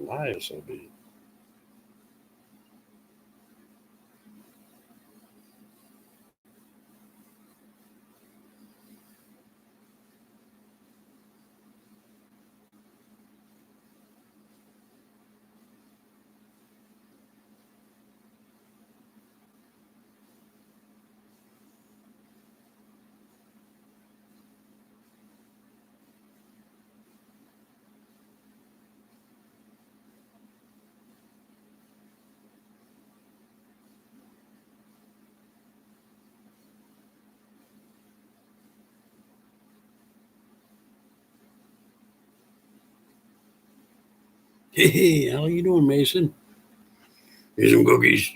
my SOB. Hey, how you doing, Mason? Here's some cookies.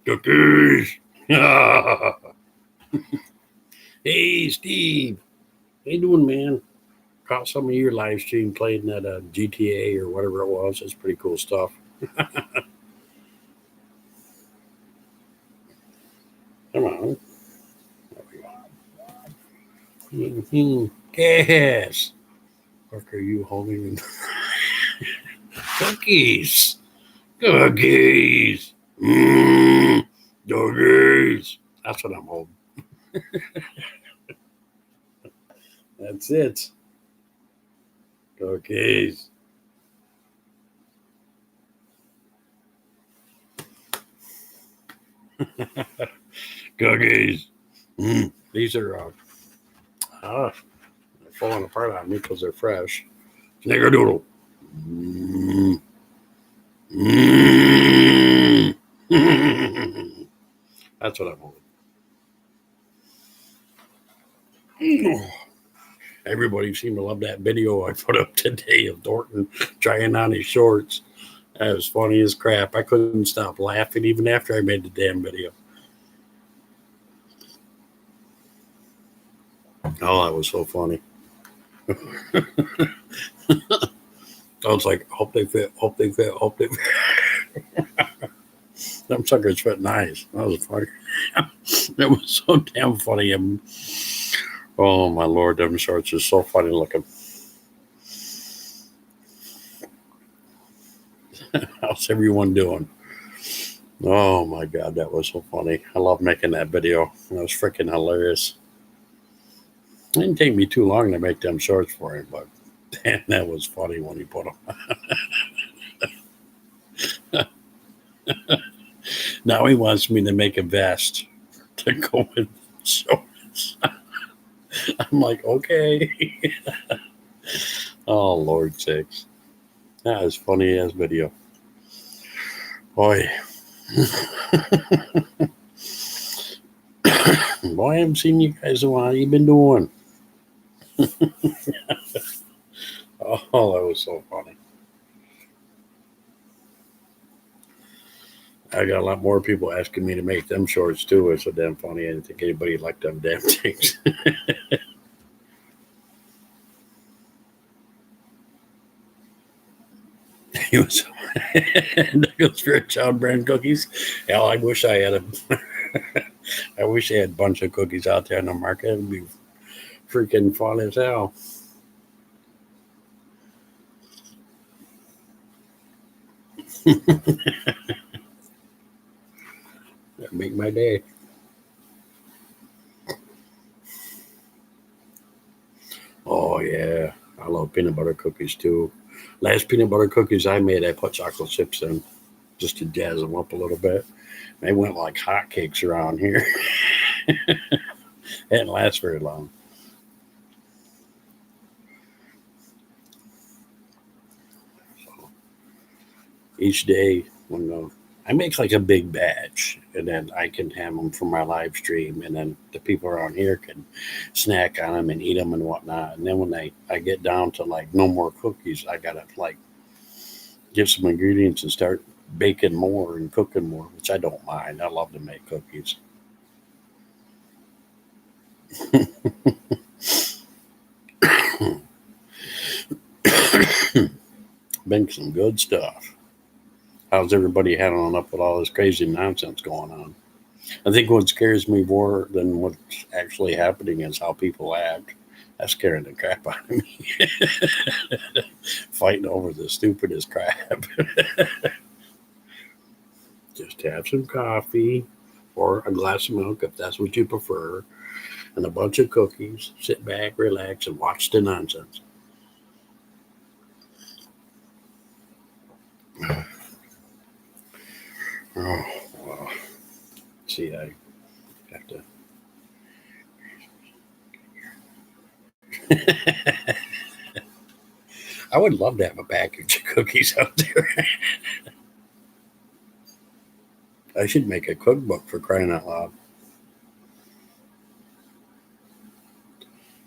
Cookies. Hey, Steve. How you doing, man? Caught some of your live stream playing that GTA or whatever it was. It's pretty cool stuff. Come on. Yes. What are you holding? Cookies. Cookies. Cookies. That's what I'm holding. That's it. Cookies. Cookies. These are they're falling apart on me because they're fresh. Snickerdoodle. Mm. That's what I'm holding. Everybody seemed to love that video I put up today of Thornton trying on his shorts. That was funny as crap. I couldn't stop laughing even after I made the damn video. Oh, that was so funny. I was like, hope they fit, hope they fit, hope they fit. Them suckers fit nice. That was funny. It was so damn funny. Oh my lord, them shorts are so funny looking. How's everyone doing? Oh my god, that was so funny. I love making that video. It was freaking hilarious. It didn't take me too long to make them shorts for him, but damn, that was funny when he put them. Now he wants me to make a vest to go with shorts. I'm like, okay. Oh Lord sakes. That is funny as video. Boy. Boy, I haven't seen you guys in a while. How you been doing? Oh, that was so funny. I got a lot more people asking me to make them shorts too. It's so damn funny. I didn't think anybody liked them damn things. He was Nichols for Child brand cookies. Hell, I wish I had I wish I had a bunch of cookies out there in the market. It'd be freaking fun as hell. That'd make my day. Oh yeah, I love peanut butter cookies too. Last peanut butter cookies I made, I put chocolate chips in just to jazz them up a little bit. They went like hotcakes around here. It didn't last very long. So each day, when I make like a big batch, and then I can have them for my live stream, and then the people around here can snack on them and eat them and whatnot. And then when I get down to like no more cookies, I gotta like get some ingredients and start baking more and cooking more, which I don't mind. I love to make cookies. Been some good stuff. How's everybody handling up with all this crazy nonsense going on? I think what scares me more than what's actually happening is how people act. That's scaring the crap out of me. Fighting over the stupidest crap. Just have some coffee or a glass of milk if that's what you prefer, and a bunch of cookies. Sit back, relax, and watch the nonsense. Oh, well. See, I have to. I would love to have a package of cookies out there. I should make a cookbook for crying out loud.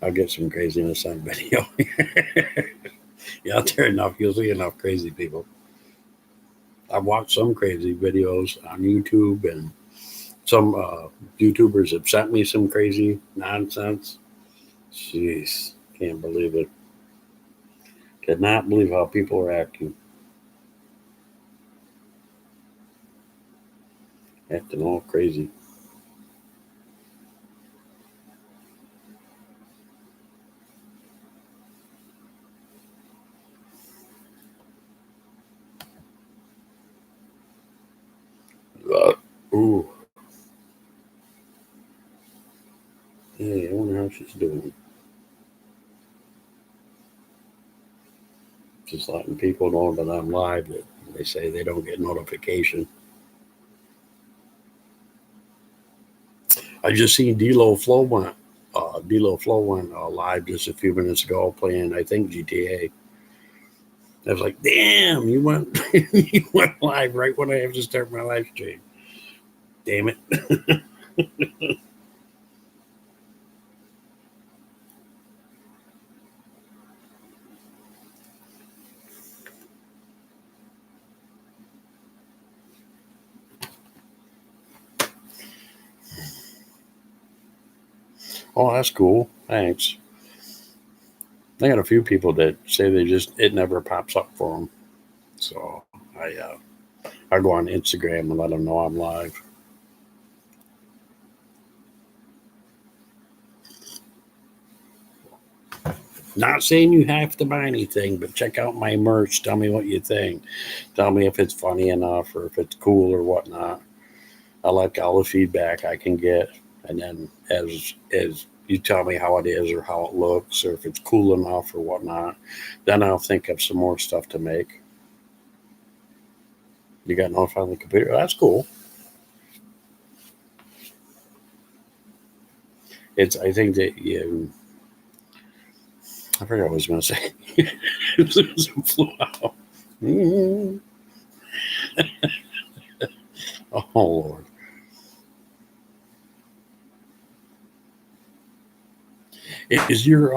I'll get some craziness on video. You're out there enough, you'll see enough crazy people. I've watched some crazy videos on YouTube, and some YouTubers have sent me some crazy nonsense. Jeez, can't believe it. Cannot believe how people are acting. Acting all crazy. Ooh. Hey, I wonder how she's doing. Just letting people know that I'm live, that they say they don't get notification. I just seen D-Lo Flow went live just a few minutes ago playing, I think, GTA. I was like, damn, you went you went live right when I have to start my live stream. Damn it. Oh, that's cool. Thanks. I got a few people that say it never pops up for them. So I go on Instagram and let them know I'm live. Not saying you have to buy anything, but check out my merch. Tell me what you think. Tell me if it's funny enough or if it's cool or whatnot. I like all the feedback I can get, and then as you tell me how it is or how it looks or if it's cool enough or whatnot, then I'll think of some more stuff to make. You got notified on the computer? That's cool. I think that I forgot what I was going to say. It flew out. Oh, Lord. Is your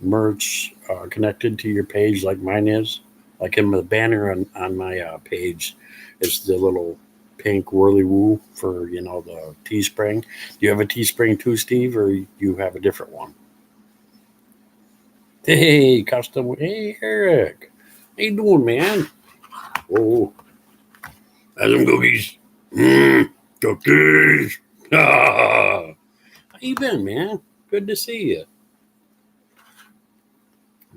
merch connected to your page like mine is? Like in the banner on my page, it's the little pink whirly woo for the Teespring. Do you have a Teespring too, Steve, or you have a different one? Hey, custom. Hey, Eric. How you doing, man? Oh, have some cookies. Cookies. How you been, man? Good to see you.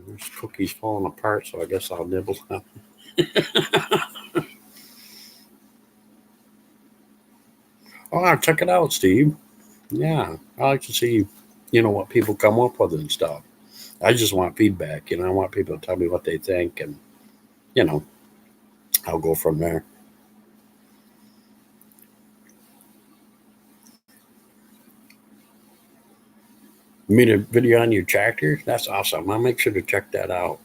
This cookie's falling apart, so I guess I'll nibble some. Oh, check it out, Steve. Yeah, I like to see, what people come up with and stuff. I just want feedback. I want people to tell me what they think, and you know, I'll go from there. You made a video on your tractor? That's awesome. I'll make sure to check that out.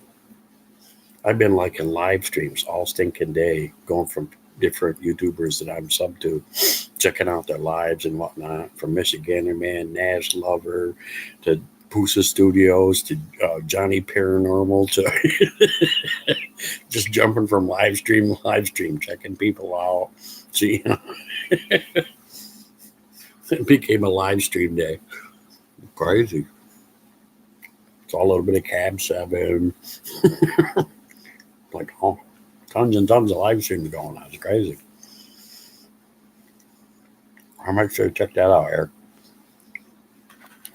I've been liking live streams all stinking day, going from different YouTubers that I'm sub to, checking out their lives and whatnot, from Michigander Man, Nash Lover, to Pusa Studios, to Johnny Paranormal, to just jumping from live stream to live stream, checking people out. See, it became a live stream day. Crazy. It's all a little bit of Cab 7. Like, oh, tons and tons of live streams going on. It's crazy. I'll make sure to check that out, Eric.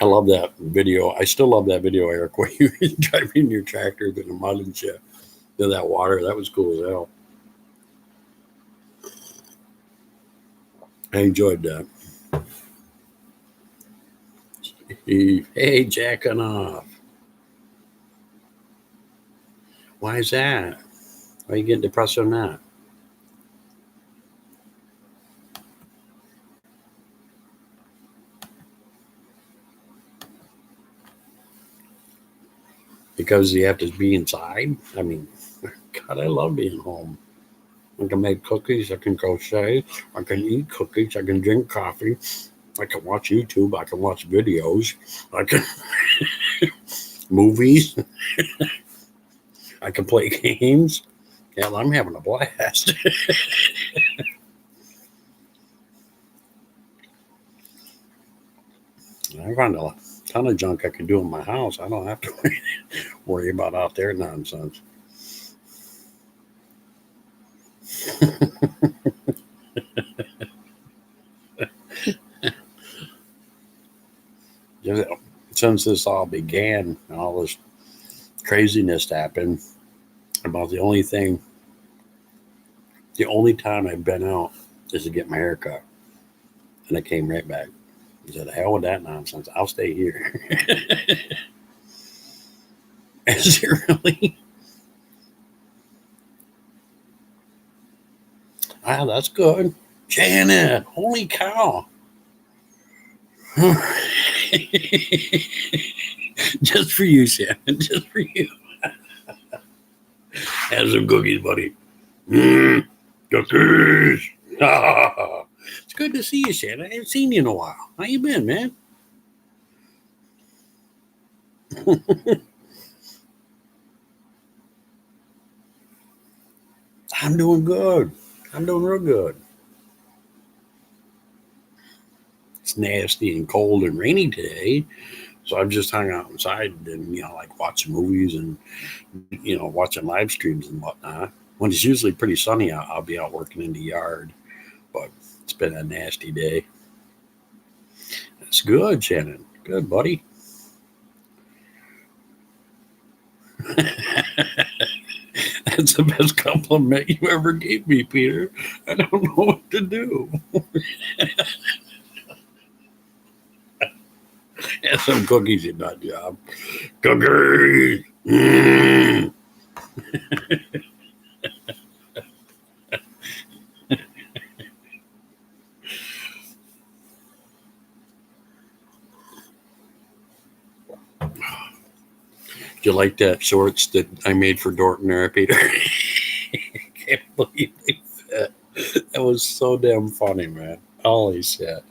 I love that video. I still love that video, Eric, where you were driving your tractor through the mud and shit. In that water. That was cool as hell. I enjoyed that. Hey, jacking off. Why is that? Why are you getting depressed on that? Because you have to be inside? I mean, God, I love being home. I can make cookies. I can crochet. I can eat cookies. I can drink coffee. I can watch YouTube. I can watch videos. I can movies. I can play games. Yeah, I'm having a blast. I find a ton of junk I can do in my house. I don't have to worry about out there nonsense. Since this all began and all this craziness happened, about the only time I've been out is to get my hair cut. And I came right back. I said, hell with that nonsense. I'll stay here. Is it really? Ah, that's good. Janet, holy cow. Just for you, Shannon. Just for you. Have some cookies, buddy. Cookies. It's good to see you, Shannon. I haven't seen you in a while. How you been, man? I'm doing good. I'm doing real good. It's nasty and cold and rainy today, so I've just hung out inside and like watching movies and watching live streams and whatnot. When it's usually pretty sunny out, I'll be out working in the yard, but it's been a nasty day. It's good, Shannon. Good, buddy. That's the best compliment you ever gave me, Peter. I don't know what to do. Have some cookies in that job. Cookies. Mm. Do you like that shorts that I made for Dorton there, Peter? Can't believe they fit. That was so damn funny, man. Holy shit!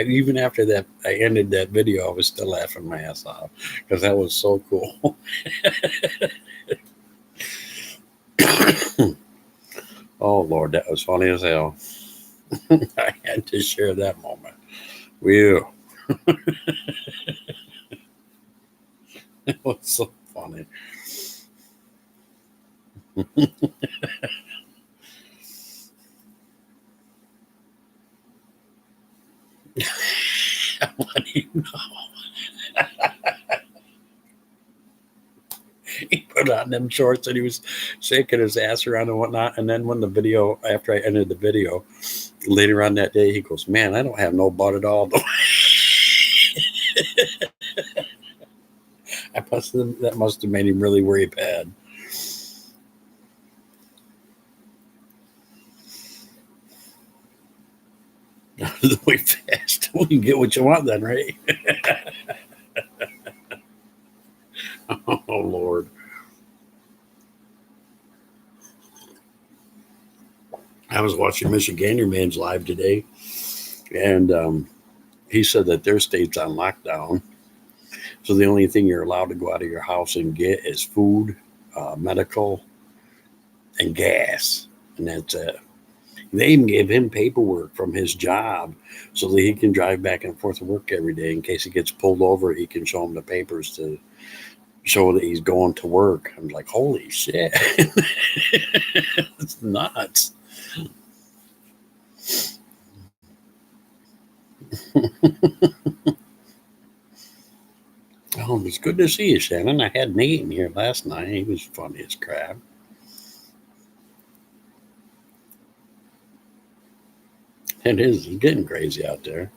Even after that. I ended that video. I was still laughing my ass off because that was so cool. Oh Lord, that was funny as hell. I had to share that moment. Whew. It was so funny. What do you know? He put on them shorts and he was shaking his ass around and whatnot. And then when the video, after I ended the video, later on that day, he goes, "Man, I don't have no butt at all." That must have made him really worry bad. Way fast. We can get what you want then, right? Oh Lord. I was watching Michigander Man's live today, and he said that their state's on lockdown. So the only thing you're allowed to go out of your house and get is food, medical, and gas. And that's it. They even gave him paperwork from his job so that he can drive back and forth to work every day. In case he gets pulled over, he can show him the papers to show that he's going to work. I'm like, holy shit. It's nuts. Oh, it's good to see you, Shannon. I had Nate in here last night. He was funny as crap. It is. It's getting crazy out there.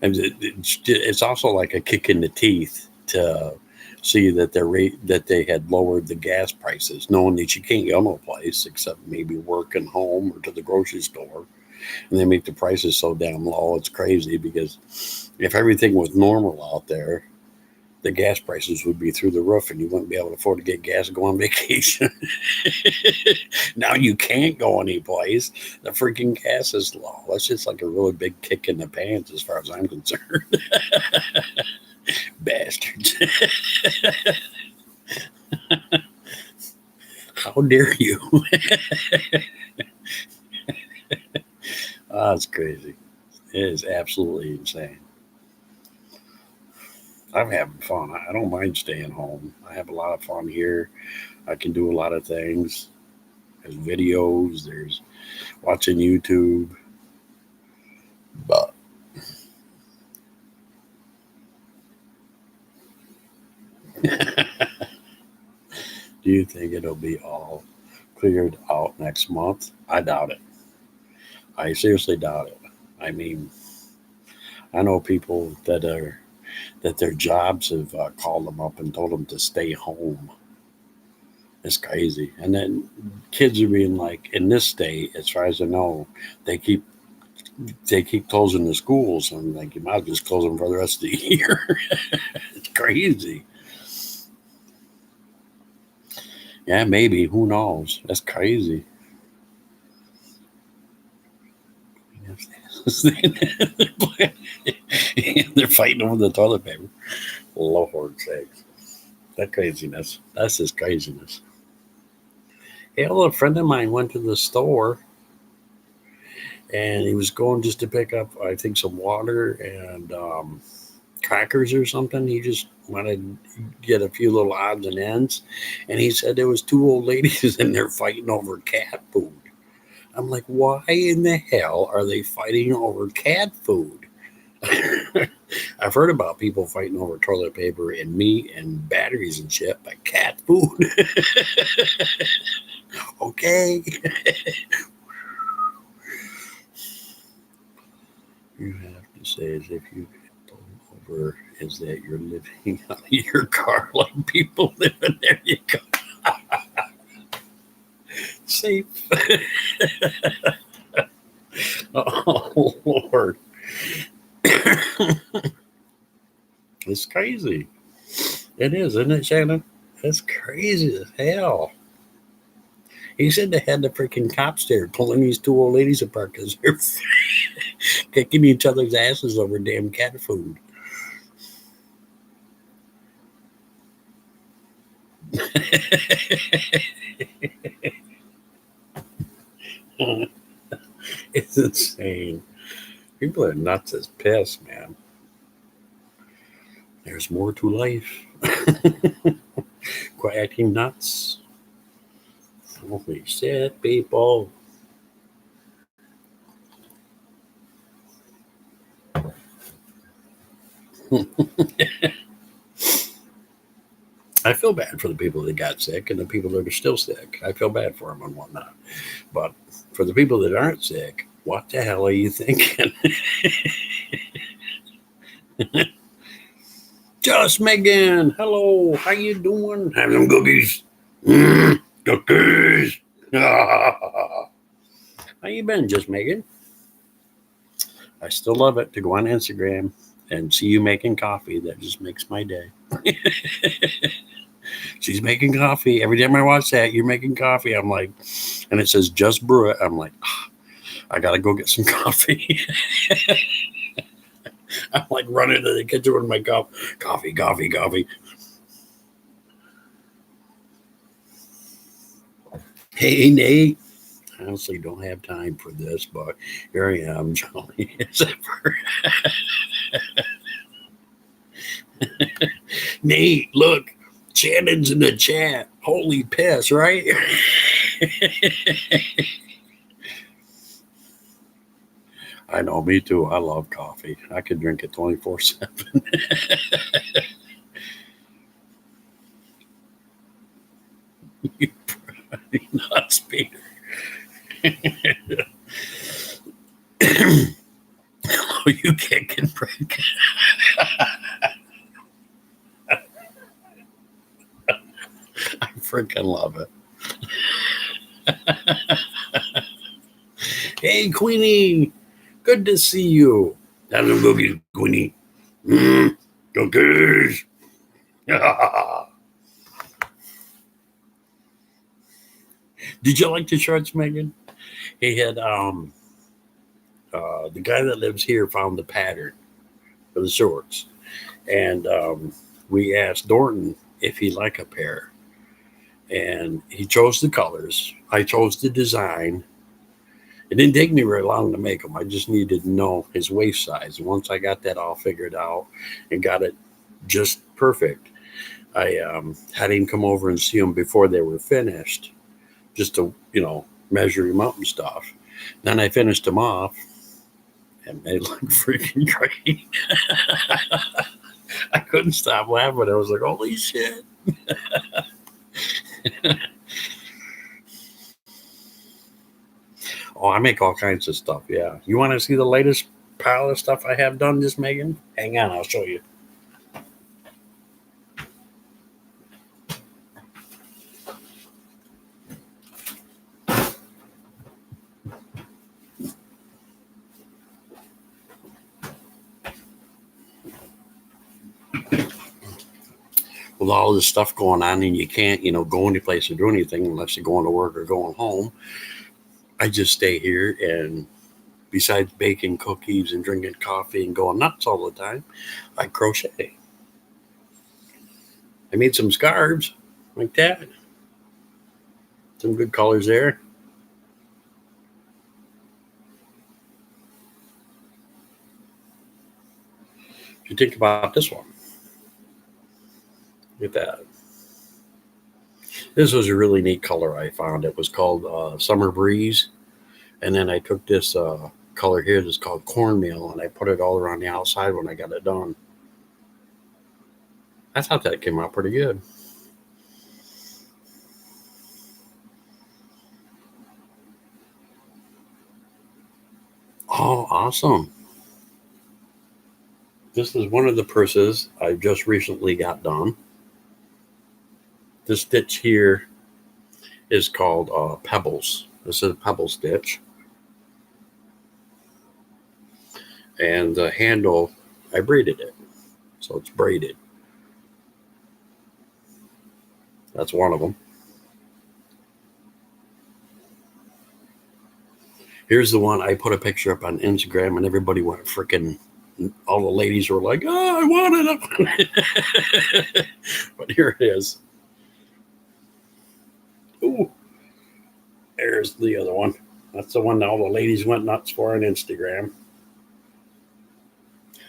And it's also like a kick in the teeth to see that that they had lowered the gas prices, knowing that you can't go no place except maybe working home or to the grocery store, and they make the prices so damn low. It's crazy because if everything was normal out there, the gas prices would be through the roof, and you wouldn't be able to afford to get gas to go on vacation. Now you can't go anyplace. The freaking gas is low. That's just like a really big kick in the pants, as far as I'm concerned. Bastards! How dare you? Oh, it's crazy. It is absolutely insane. I'm having fun. I don't mind staying home. I have a lot of fun here. I can do a lot of things. There's videos. There's watching YouTube. But do you think it'll be all cleared out next month? I doubt it. I seriously doubt it. I mean, I know people that their jobs have called them up and told them to stay home. It's crazy. And then kids are being like, in this state, as far as I know, they keep they keep closing the schools. And like, you might as well just close them for the rest of the year. It's crazy. Yeah, maybe. Who knows? That's crazy. They're fighting over the toilet paper. Lord sakes. That craziness. That's just craziness. Hell, a friend of mine went to the store and he was going just to pick up, I think, some water and crackers or something. He just wanted to get a few little odds and ends. And he said there was two old ladies in there fighting over cat food. I'm like, why in the hell are they fighting over cat food? I've heard about people fighting over toilet paper and meat and batteries and shit, but cat food? Okay. You have to say as if you get pulled over, is that you're living out of your car like people living there. You go. Safe. Oh, Lord. It's crazy. It is, isn't it, Shannon? It's crazy as hell. He said they had the freaking cops there pulling these two old ladies apart because they're kicking each other's asses over damn cat food. It's insane. People are nuts as piss, man. There's more to life. Quit acting nuts. Holy shit, people. I feel bad for the people that got sick and the people that are still sick. I feel bad for them and whatnot. But for the people that aren't sick, what the hell are you thinking? Just Megan, hello, how you doing? Have some cookies. Cookies. How you been, Just Megan? I still love it to go on Instagram and see you making coffee. That just makes my day. She's making coffee. Every time I watch that, you're making coffee. I'm like, and it says just brew it. I'm like, I gotta go get some coffee. I'm like running to the kitchen with my cup. Coffee, coffee, coffee. Hey, Nate. I honestly don't have time for this, but here I am, jolly as ever. Nate, look, Shannon's in the chat. Holy piss, right? I know, me too. I love coffee. I could drink it 24/7. You probably not speaker. Oh, you can't get pregnant. I freaking love it. Hey, Queenie, good to see you. Have some cookies, Queenie. Cookies. Did you like the shorts, Megan? He had the guy that lives here found the pattern for the shorts, and we asked Dorton if he'd like a pair, and he chose the colors. I chose the design. It didn't take me very long to make them. I just needed to know his waist size. Once I got that all figured out and got it just perfect, I had him come over and see them before they were finished, just to measure him up and stuff. Then I finished them off, and they look freaking great. I couldn't stop laughing. I was like, "Holy shit!" Oh, I make all kinds of stuff. Yeah, you want to see the latest pile of stuff I have done, just Megan? Hang on, I'll show you. With all this stuff going on, and you can't, go any place or do anything unless you're going to work or going home. I just stay here, and besides baking cookies and drinking coffee and going nuts all the time, I crochet. I made some scarves like that. Some good colors there. If you think about this one, look at that. This was a really neat color I found. It was called Summer Breeze. And then I took this color here that's called Cornmeal, and I put it all around the outside when I got it done. I thought that came out pretty good. Oh, awesome. This is one of the purses I just recently got done. This stitch here is called Pebbles. This is a pebble stitch. And the handle, I braided it. So it's braided. That's one of them. Here's the one I put a picture up on Instagram, and everybody went freaking. All the ladies were like, "Oh, I want it!" But here it is. Ooh, there's the other one. That's the one that all the ladies went nuts for on Instagram.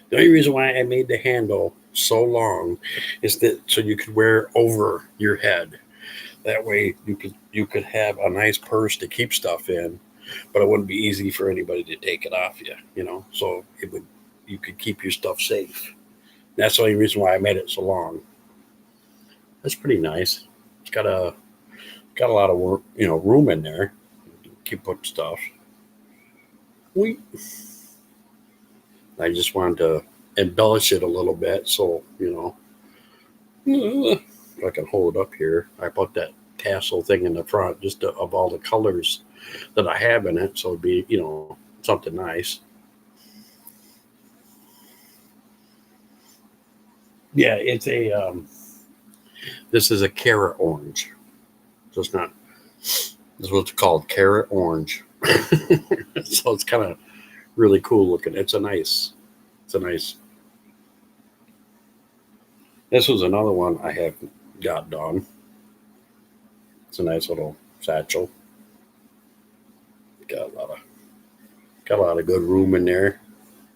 The only reason why I made the handle so long is that so you could wear over your head. That way you could have a nice purse to keep stuff in, but it wouldn't be easy for anybody to take it off you. So you could keep your stuff safe. That's the only reason why I made it so long. That's pretty nice. It's got a lot of work, room in there. Keep putting stuff. I just wanted to embellish it a little bit, so if I can hold it up here. I put that tassel thing in the front of all the colors that I have in it, so it'd be something nice. Yeah, it's a this is a carrot orange. So it's not. This is what's called carrot orange. So it's kind of really cool looking. It's a nice. This was another one I have got done. It's a nice little satchel. Got a lot of good room in there.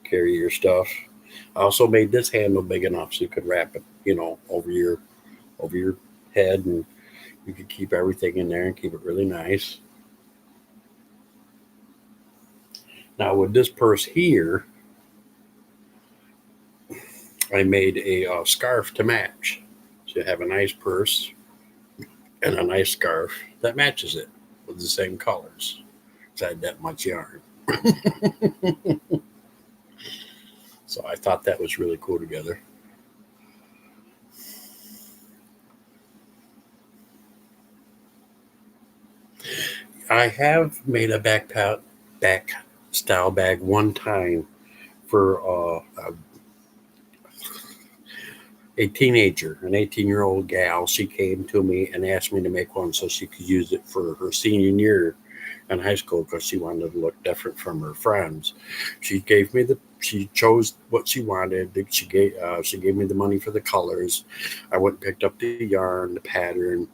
Carry your stuff. I also made this handle big enough so you could wrap it, over your head, and you could keep everything in there and keep it really nice. Now with this purse here, I made a scarf to match. So you have a nice purse and a nice scarf that matches it with the same colors. So I had that much yarn. So I thought that was really cool together. I have made a back style bag one time for a teenager, an 18-year-old gal. She came to me and asked me to make one so she could use it for her senior year in high school because she wanted to look different from her friends. She chose what she wanted. She gave me the money for the colors. I went and picked up the yarn, the pattern,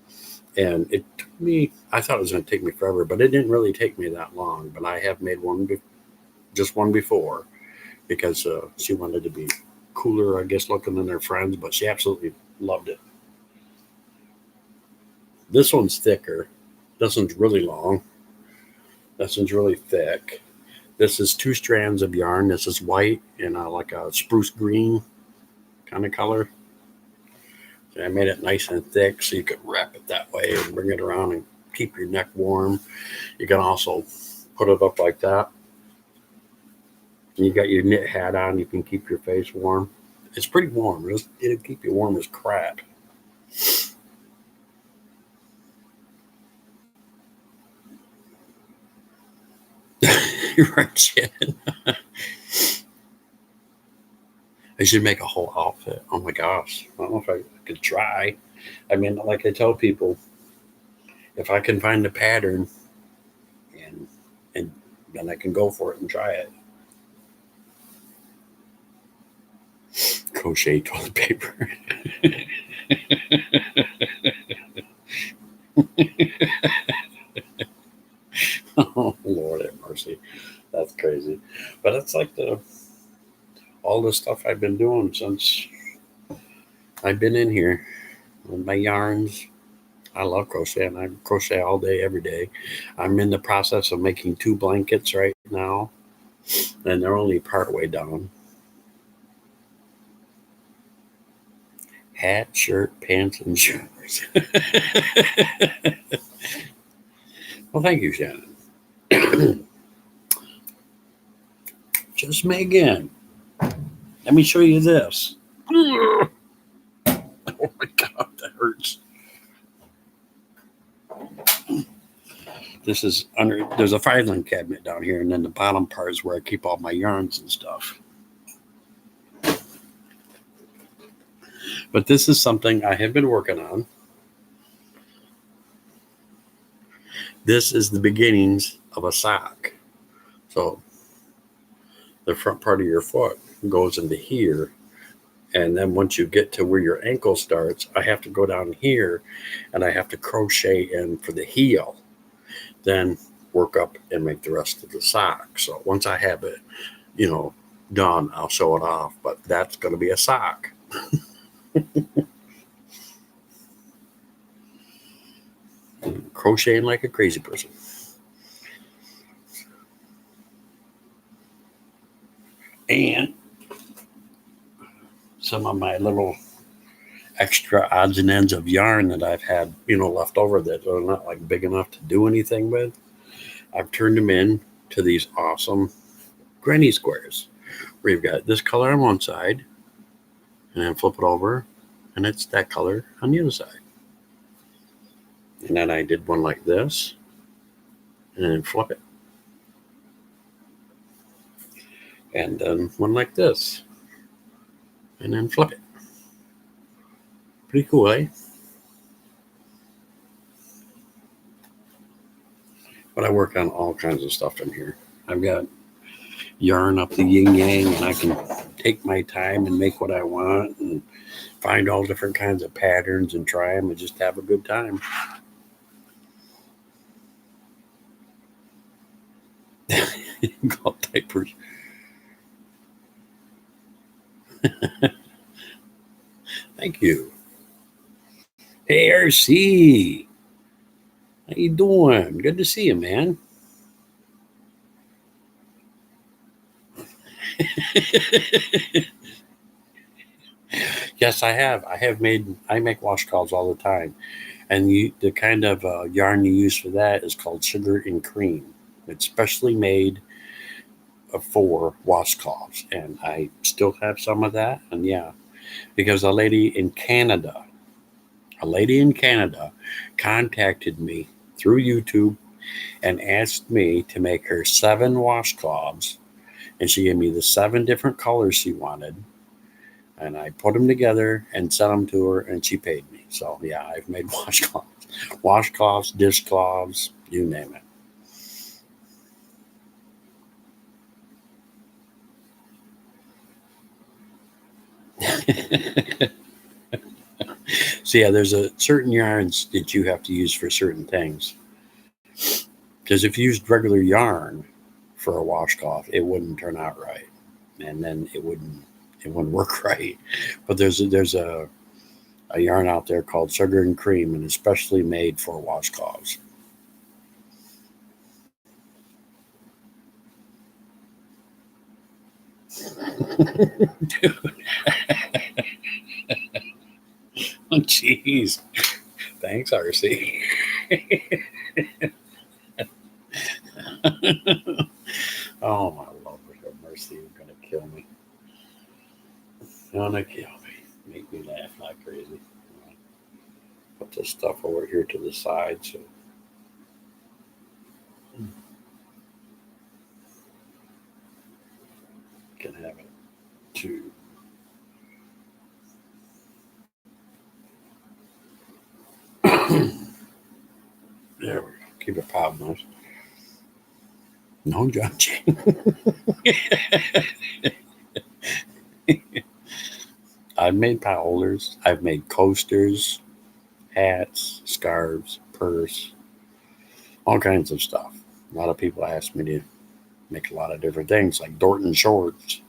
and it took me. I thought it was going to take me forever, but it didn't really take me that long. But I have made just one before because she wanted to be cooler, I guess, looking than her friends, but she absolutely loved it. This one's thicker. This one's really long. This one's really thick. This is two strands of yarn. This is white and like a spruce green kind of color. And I made it nice and thick so you could wrap it that way and bring it around and keep your neck warm. You can also put it up like that. And you got your knit hat on. You can keep your face warm. It's pretty warm. It'll keep you warm as crap. You're right, Shannon. I should make a whole outfit. Oh my gosh. I don't know if I could try. I mean, like I tell people, if I can find a pattern and and then I can go for it and try it. Crochet toilet paper. Oh Lord have mercy. That's crazy. But it's like all the stuff I've been doing since I've been in here with my yarns. I love crocheting. I crochet all day, every day. I'm in the process of making 2 blankets right now, and they're only part way done. Hat, shirt, pants, and shoes. Well, thank you, Shannon. Just Megan. Let me show you this. Oh my God, that hurts. This is under, there's a filing cabinet down here, and then the bottom part is where I keep all my yarns and stuff. But this is something I have been working on. This is the beginnings of a sock. So the front part of your foot goes into here. And then once you get to where your ankle starts, I have to go down here and I have to crochet in for the heel. Then work up and make the rest of the sock. So once I have it, done, I'll show it off. But that's going to be a sock. Crocheting like a crazy person. And some of my little extra odds and ends of yarn that I've had, left over that are not like big enough to do anything with, I've turned them in to these awesome granny squares where you've got this color on one side and then flip it over and it's that color on the other side. And then I did one like this and then flip it. And then one like this and then flip it. Pretty cool, eh? But I work on all kinds of stuff in here. I've got yarn up the yin yang, and I can take my time and make what I want and find all different kinds of patterns and try them and just have a good time. Called diapers. Thank you. Hey, RC. How you doing? Good to see you, man. Yes, I have. I make washcloths all the time. And the kind of yarn you use for that is called sugar and cream. It's specially made for washcloths, and I still have some of that. And yeah, because a lady in Canada contacted me through YouTube and asked me to make her 7 washcloths, and she gave me the 7 different colors she wanted, and I put them together and sent them to her, and she paid me. So yeah, I've made washcloths, dishcloths, you name it. So yeah, there's a certain yarns that you have to use for certain things. Because if you used regular yarn for a washcloth, it wouldn't turn out right, and then it wouldn't work right. But there's a yarn out there called sugar and cream, and especially made for washcloths. Jeez, thanks, RC. Oh my Lord, have mercy! You're gonna kill me. You're gonna kill me. Make me laugh like crazy. Put this stuff over here to the side so you can have it too. There we go. Keep it pop nice. No judging. I've made pot holders. I've made coasters, hats, scarves, purse, all kinds of stuff. A lot of people ask me to make a lot of different things, like Dorton shorts.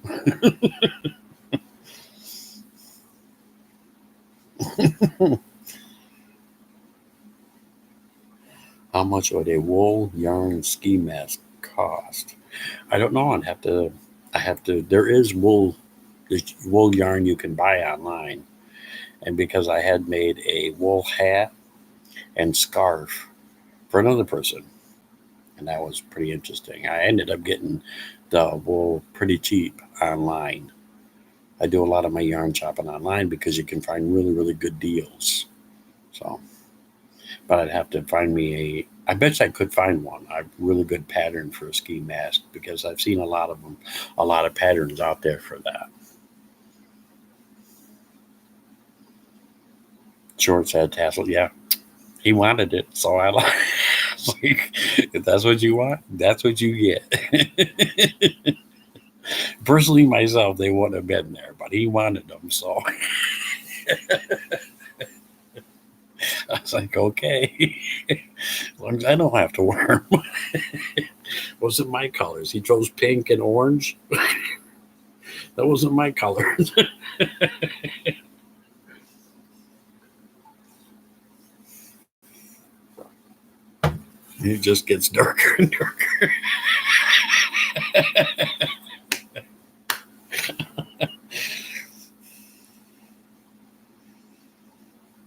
How much would a wool yarn ski mask cost? I don't know. I'd have to. I have to. There is wool. There's wool yarn you can buy online, and because I had made a wool hat and scarf for another person, and that was pretty interesting. I ended up getting the wool pretty cheap online. I do a lot of my yarn shopping online because you can find really, really good deals. So, but I'd have to find me a. I bet you I could find one. A really good pattern for a ski mask because I've seen a lot of them, a lot of patterns out there for that. Shorts had tassel. Yeah, he wanted it, so I like. Like, if that's what you want, that's what you get. Personally, myself, they wouldn't have been there, but he wanted them, so I was like, okay, as long as I don't have to wear them. Wasn't my colors. He chose pink and orange. That wasn't my colors. It just gets darker and darker.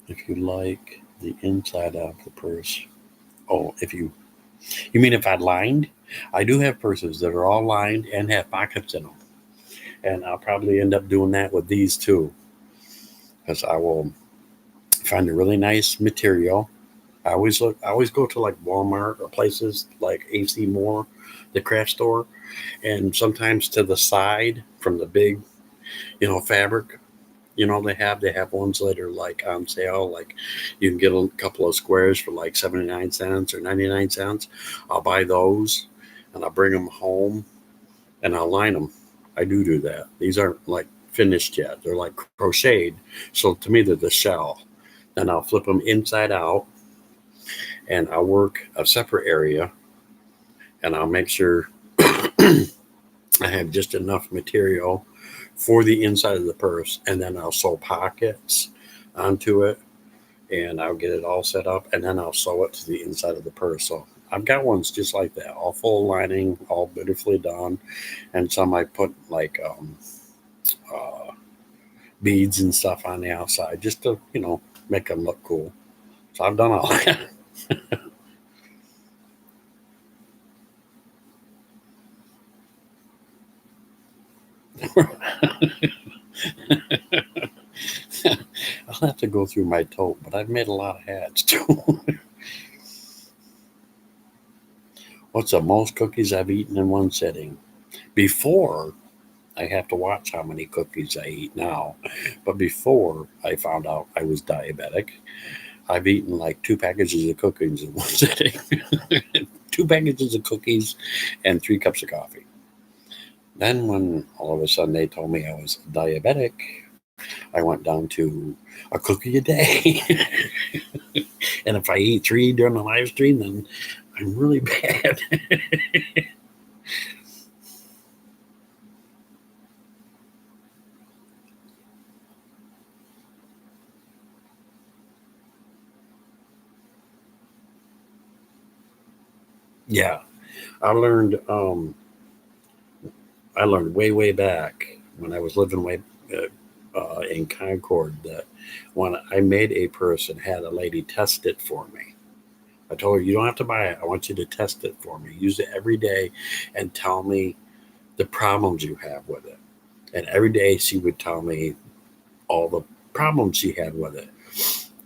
If you like the inside of the purse, oh, if you mean if I lined? I do have purses that are all lined and have pockets in them, and I'll probably end up doing that with these too, because I will find a really nice material. I always go to like Walmart or places like AC Moore, the craft store, and sometimes to the side from the big, fabric. They have ones that are like on sale. Like you can get a couple of squares for like 79 cents or 99 cents. I'll buy those and I'll bring them home and I'll line them. I do that. These aren't like finished yet. They're like crocheted. So to me, they're the shell. Then I'll flip them inside out and I'll work a separate area and I'll make sure I have just enough material for the inside of the purse, and then I'll sew pockets onto it, and I'll get it all set up, and then I'll sew it to the inside of the purse. So I've got ones just like that, all full lining, all beautifully done, and some I put like uh, beads and stuff on the outside just to make them look cool. So I've done all that. I'll have to go through my tote, but I've made a lot of hats too. What's the most cookies I've eaten in one sitting? Before, I have to watch how many cookies I eat now. But before I found out I was diabetic, I've eaten like 2 packages of cookies in one sitting. 2 packages of cookies and 3 cups of coffee. Then, when all of a sudden they told me I was diabetic, I went down to a cookie a day. And if I eat 3 during the live stream, then I'm really bad. Yeah, I learned. I learned way back when I was living in Concord that when I made a purse and had a lady test it for me, I told her, "You don't have to buy it. I want you to test it for me. Use it every day, and tell me the problems you have with it." And every day she would tell me all the problems she had with it.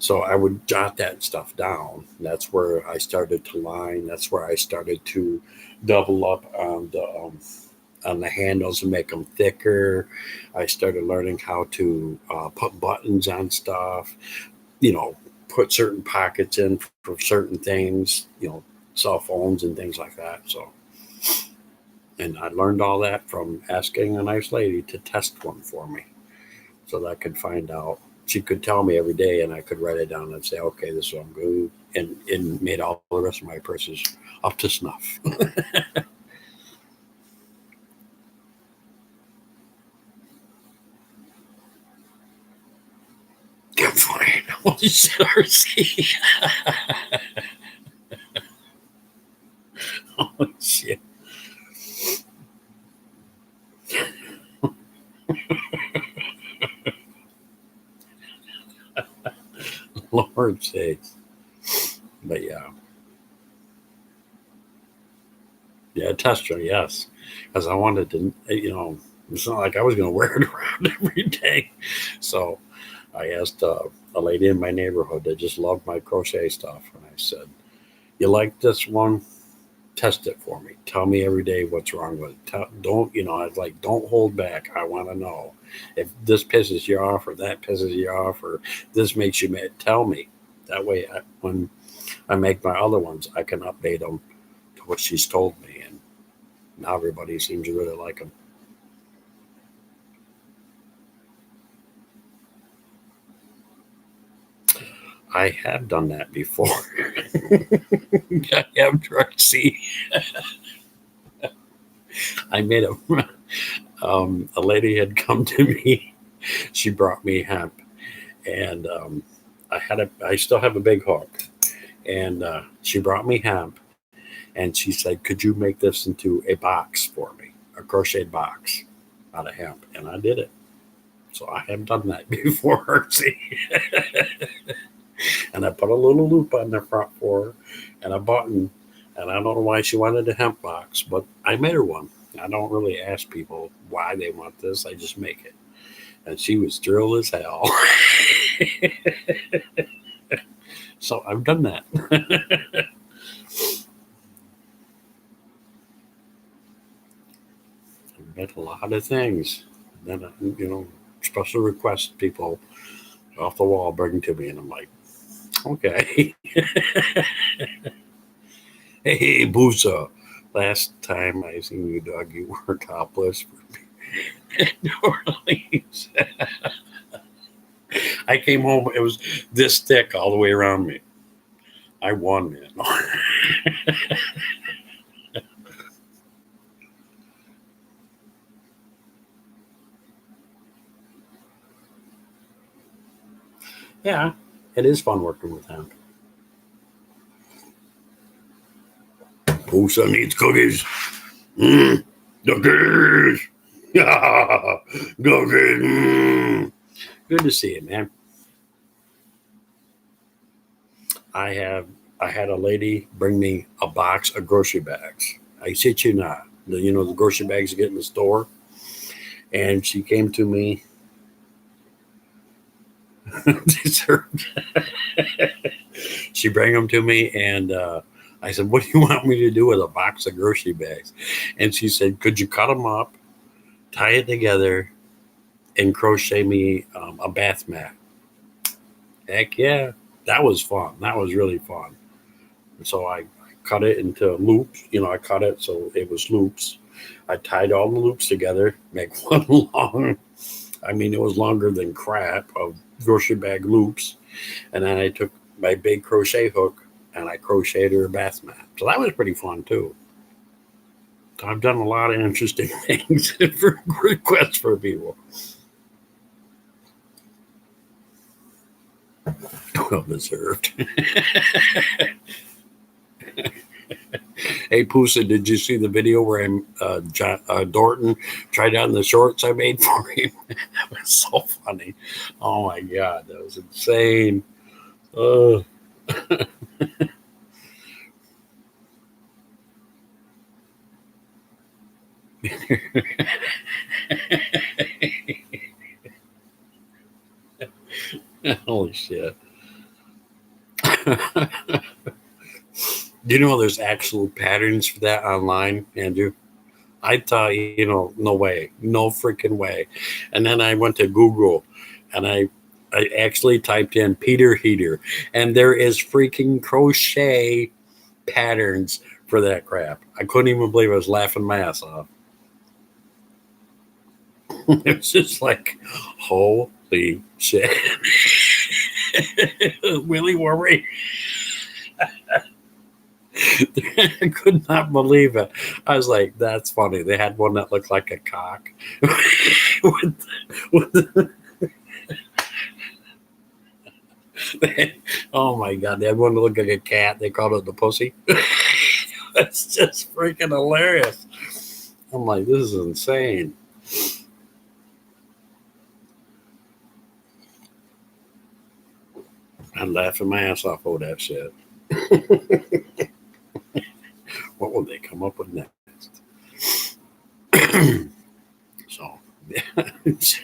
So I would jot that stuff down. That's where I started to line. That's where I started to double up on the handles and make them thicker. I started learning how to put buttons on stuff. You know, put certain pockets in for certain things. Cell phones and things like that. So, and I learned all that from asking a nice lady to test one for me, so that I could find out. She could tell me every day, and I could write it down and say, "Okay, this is what I'm good," and it made all the rest of my purses up to snuff. Good fine. Oh, see. Oh shit. Lord sakes. But yeah. Yeah, tester, yes. Because I wanted to, it's not like I was going to wear it around every day. So I asked a lady in my neighborhood that just loved my crochet stuff. And I said, "You like this one? Test it for me. Tell me every day what's wrong with it. Don't, I was like, don't hold back. I want to know if this pisses you off or that pisses you off or this makes you mad. Tell me. That way, when I make my other ones, I can update them to what she's told me. And now everybody seems to really like them. I have done that before. I have tried. See, I made a lady had come to me. She brought me hemp, and I still have a big hook, and she brought me hemp, and she said, "Could you make this into a box for me, a crocheted box out of hemp?" And I did it. So I have done that before. See, and I put a little loop on the front for her and a button. And I don't know why she wanted a hemp box, but I made her one. I don't really ask people why they want this. I just make it. And she was thrilled as hell. So I've done that. I've made a lot of things. Then, special requests people off the wall bring to me. And I'm like, okay. Hey, Boosa. Last time I seen you, dog, you were topless for New Orleans. I came home, it was this thick all the way around me. I won, man. Yeah, it is fun working with him. Boosa needs cookies. Mm, cookies. Yeah, cookies. Mm. Good to see you, man. I have I had a lady bring me a box of grocery bags. I shit you not. The grocery bags you get in the store. And she came to me. She bring them to me, and I said, "What do you want me to do with a box of grocery bags?" And she said, "Could you cut them up, tie it together, and crochet me a bath mat?" Heck yeah, that was fun. That was really fun. And so I cut it into loops. I cut it so it was loops. I tied all the loops together, make one long. I mean, it was longer than crap of grocery bag loops. And then I took my big crochet hook and I crocheted her a bath mat. So that was pretty fun too. So I've done a lot of interesting things for requests for people. Well deserved. Hey, Poosa, did you see the video where Dorton tried on the shorts I made for him? That was so funny. Oh my God, that was insane. Uh, Holy shit. Do you know there's actual patterns for that online, Andrew? I thought, no way, no freaking way. And then I went to Google and I actually typed in Peter Heater, and there is freaking crochet patterns for that crap. I couldn't even believe I was laughing my ass off. It's just like, holy shit. Willie Worry. I could not believe it. I was like, that's funny. They had one that looked like a cock. with, with oh my God. They had one that looked like a cat. They called it the pussy. That's just freaking hilarious. I'm like, this is insane. I'm laughing my ass off over that shit. What will they come up with next? So, yeah, it's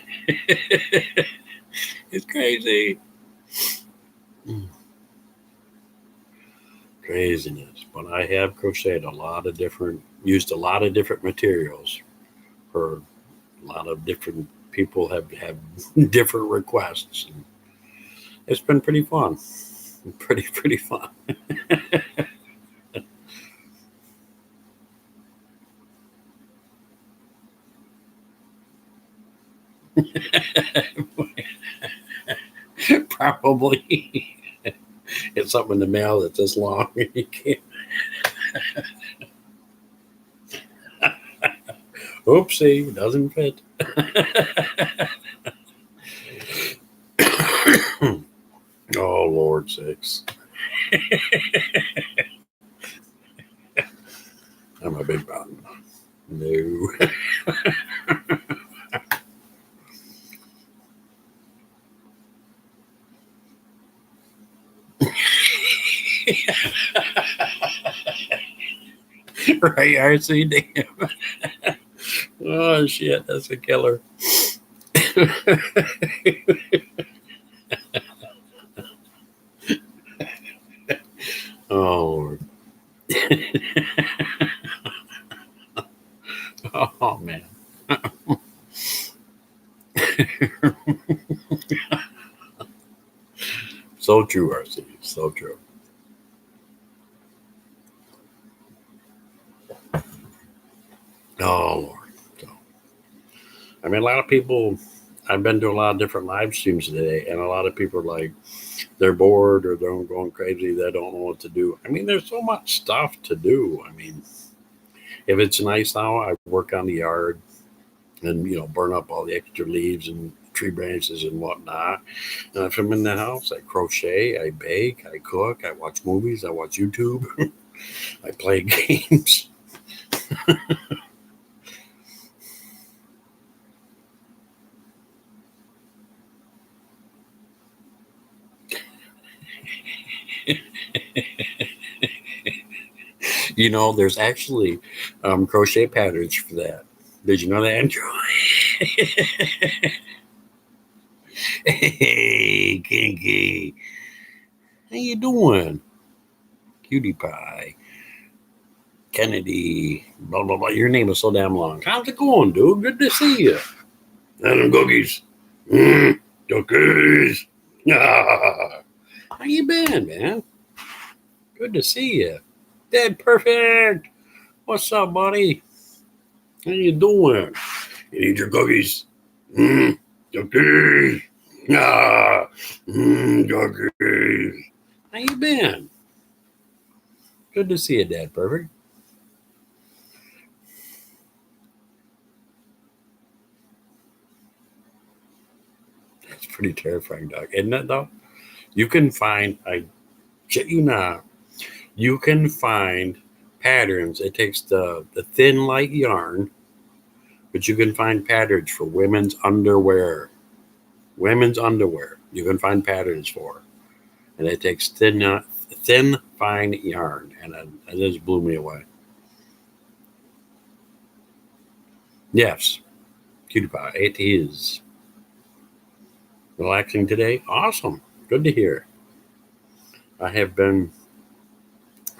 crazy. Craziness. But I have crocheted used a lot of different materials for a lot of different people have different requests. And it's been pretty fun. Pretty fun. Probably it's something in the mail that's this long and you can't. Oopsie, doesn't fit. Oh Lord sakes. I'm a big man. No. Right, RC, damn. Oh shit, that's a killer. Oh Lord. Oh man. So true, RC. So true. Oh Lord. So, I mean, a lot of people. I've been to a lot of different live streams today, and a lot of people are like they're bored or they're going crazy. They don't know what to do. I mean, there's so much stuff to do. I mean, if it's nice out, I work on the yard and burn up all the extra leaves and tree branches and whatnot. And if I'm in the house, I crochet, I bake, I cook, I watch movies, I watch YouTube, I play games. You know, there's actually crochet patterns for that. Did you know that, Andrew? Hey, Kinky. How you doing? Cutie Pie. Kennedy. Blah, blah, blah. Your name is so damn long. How's it going, dude? Good to see you. And them cookies. Cookies. How you been, man? Good to see you. Dead Perfect. What's up, buddy? How you doing? You need your cookies? Cookies. Cookies. How you been? Good to see you, Dad Perfect. That's pretty terrifying, dog. Isn't it, though? You can find, I shit you not, you can find patterns. It takes the thin, light yarn, but you can find patterns for women's underwear. Women's underwear. You can find patterns for. And it takes thin, fine yarn. And it just blew me away. Yes, Cutie Pie, it is. Relaxing today? Awesome. Good to hear. I have been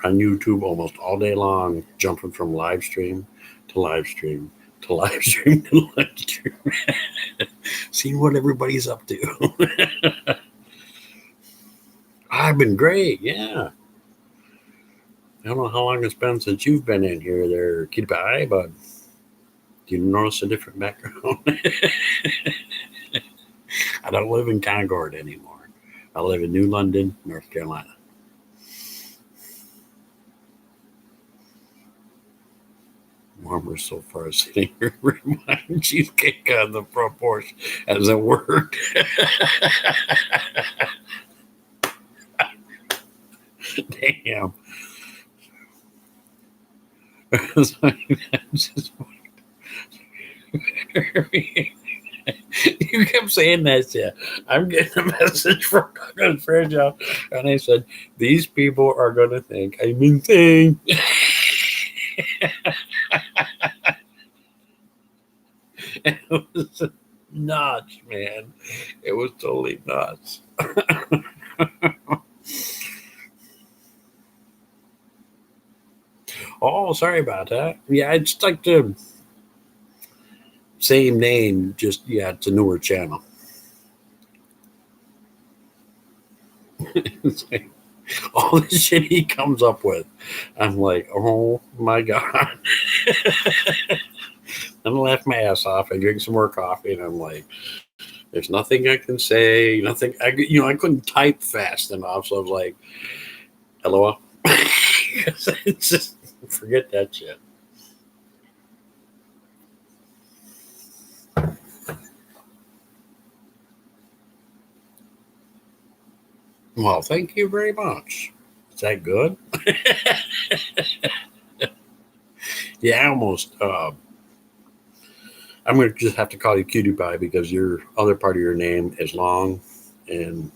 on YouTube almost all day long, jumping from live stream to live stream to live stream to live stream, seeing what everybody's up to. I've been great, yeah. I don't know how long it's been since you've been in here there, Cutie Pie, but do you notice a different background? I don't live in Concord anymore. I live in New London, North Carolina. Warmer so far, sitting here reminding cheesecake on the front porch as it worked. Damn. You kept saying that shit. I'm getting a message from Douglas Fairchild, and I said, these people are going to think I'm insane. It was nuts, man. It was totally nuts. Oh, sorry about that. Yeah, it's like the same name, just, yeah, it's a newer channel. It's like all the shit he comes up with. I'm like, oh my God. I'm laugh my ass off. I drink some more coffee, and I'm like, there's nothing I can say. Nothing. I couldn't type fast enough, so I was like, "Hello." It's just forget that shit. Well, thank you very much. Is that good? Yeah, I almost. I'm gonna just have to call you Cutie Pie because your other part of your name is long, and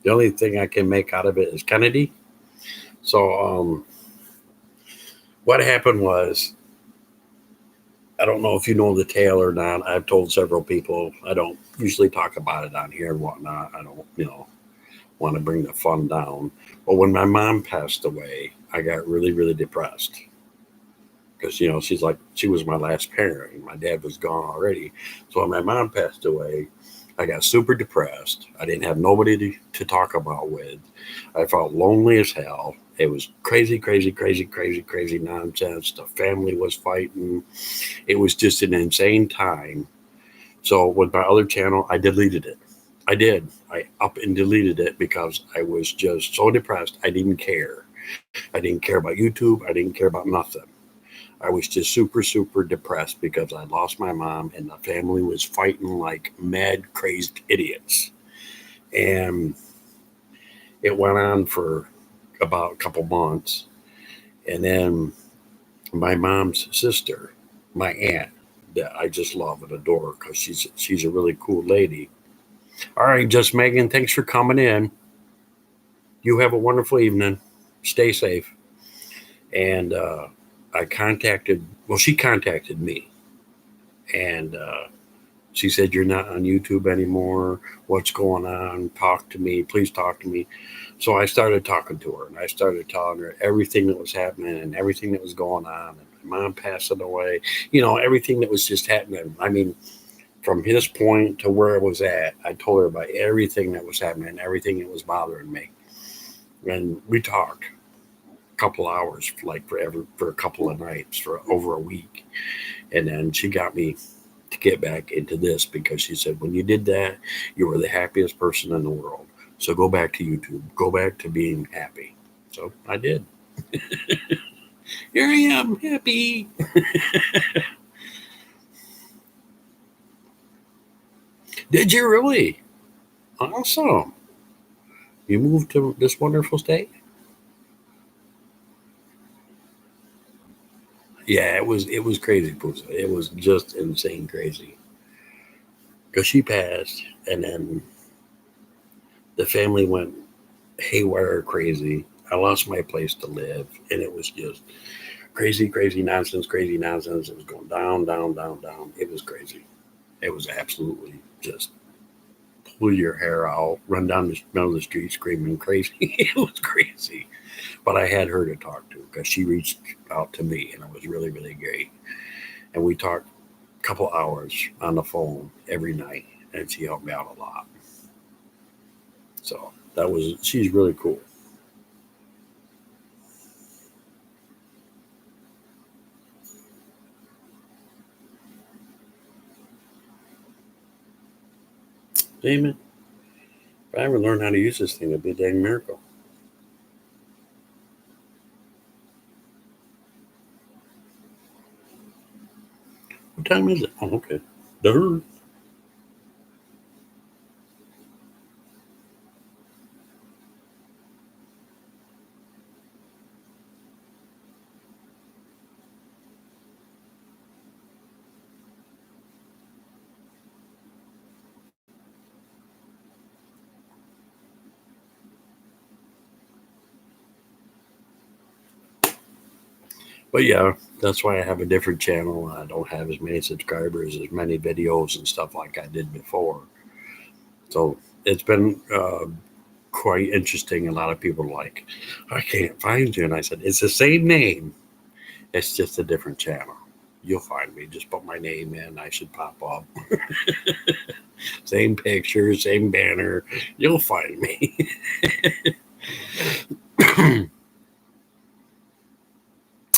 the only thing I can make out of it is Kennedy. So, what happened was, I don't know if you know the tale or not. I've told several people. I don't usually talk about it on here and whatnot. I don't, want to bring the fun down. But when my mom passed away, I got really, really depressed because she was my last parent. And my dad was gone already. So when my mom passed away, I got super depressed. I didn't have nobody to talk about with. I felt lonely as hell. It was crazy, crazy, crazy, crazy, crazy nonsense. The family was fighting. It was just an insane time. So with my other channel, I deleted it. I did. I up and deleted it because I was just so depressed. I didn't care. I didn't care about YouTube. I didn't care about nothing. I was just super, super depressed because I lost my mom and the family was fighting like mad, crazed idiots. And it went on for about a couple months. And then my mom's sister, my aunt, that I just love and adore because she's a really cool lady. All right, just Megan, thanks for coming in. You have a wonderful evening. Stay safe. And she contacted me, and she said, "You're not on YouTube anymore. What's going on? Talk to me. Please talk to me." So I started talking to her, and I started telling her everything that was happening and everything that was going on. And my mom passing away, everything that was just happening. I mean, from this point to where it was at, I told her about everything that was happening, everything that was bothering me. And we talked a couple hours, like for a couple of nights, for over a week. And then she got me to get back into this because she said, when you did that, you were the happiest person in the world. So go back to YouTube. Go back to being happy. So I did. Here I am, happy. Did you really? Awesome. You moved to this wonderful state? Yeah, it was crazy, Poosa. It was just insane crazy. Because she passed, and then the family went haywire crazy. I lost my place to live, and it was just crazy, crazy nonsense, crazy nonsense. It was going down, down, down, down. It was crazy. It was absolutely just pull your hair out, run down the middle of the street screaming crazy. It was crazy. But I had her to talk to because she reached out to me, and it was really, really great. And we talked a couple hours on the phone every night, and she helped me out a lot. So she's really cool. Damon, if I ever learn how to use this thing, it'd be a dang miracle. What time is it? Oh, okay. Duh. But yeah, that's why I have a different channel. I don't have as many subscribers, as many videos and stuff like I did before. So it's been quite interesting. A lot of people are like, I can't find you. And I said, it's the same name, it's just a different channel. You'll find me. Just put my name in. I should pop up. Same picture, same banner. You'll find me.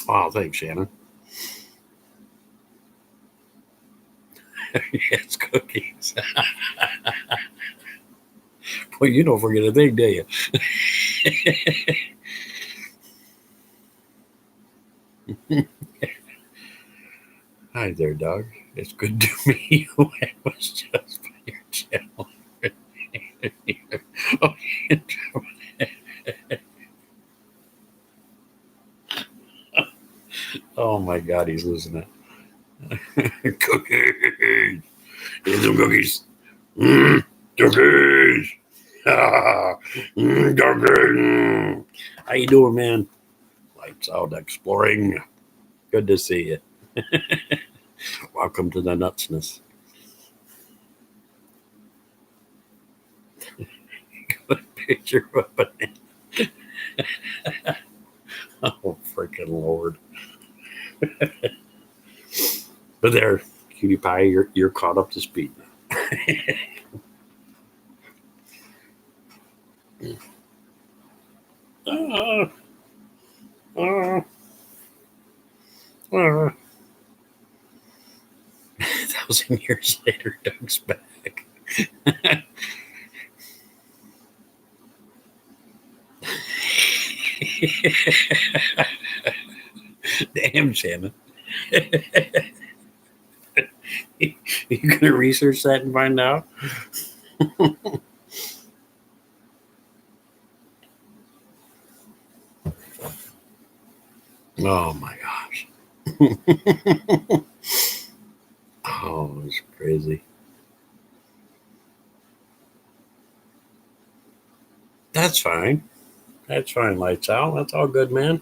Oh, thanks, Shannon. Yes, cookies. Well, you don't forget a thing, do you? Hi there, Doug. It's good to meet you. It was just by your channel. Oh, oh my God, he's losing it. Cookies. Here's some cookies. Mm, cookies. Cookies. How you doing, man? Lights out exploring. Good to see you. Welcome to the nutsness. Good picture of a banana. Oh, freaking Lord. But there, cutie pie, you're caught up to speed now. uh, uh, 1,000 years later, Doug's back. Damn, Shannon. You gonna research that and find out? Oh my gosh. Oh, it's crazy. That's fine. That's fine, lights out. That's all good, man.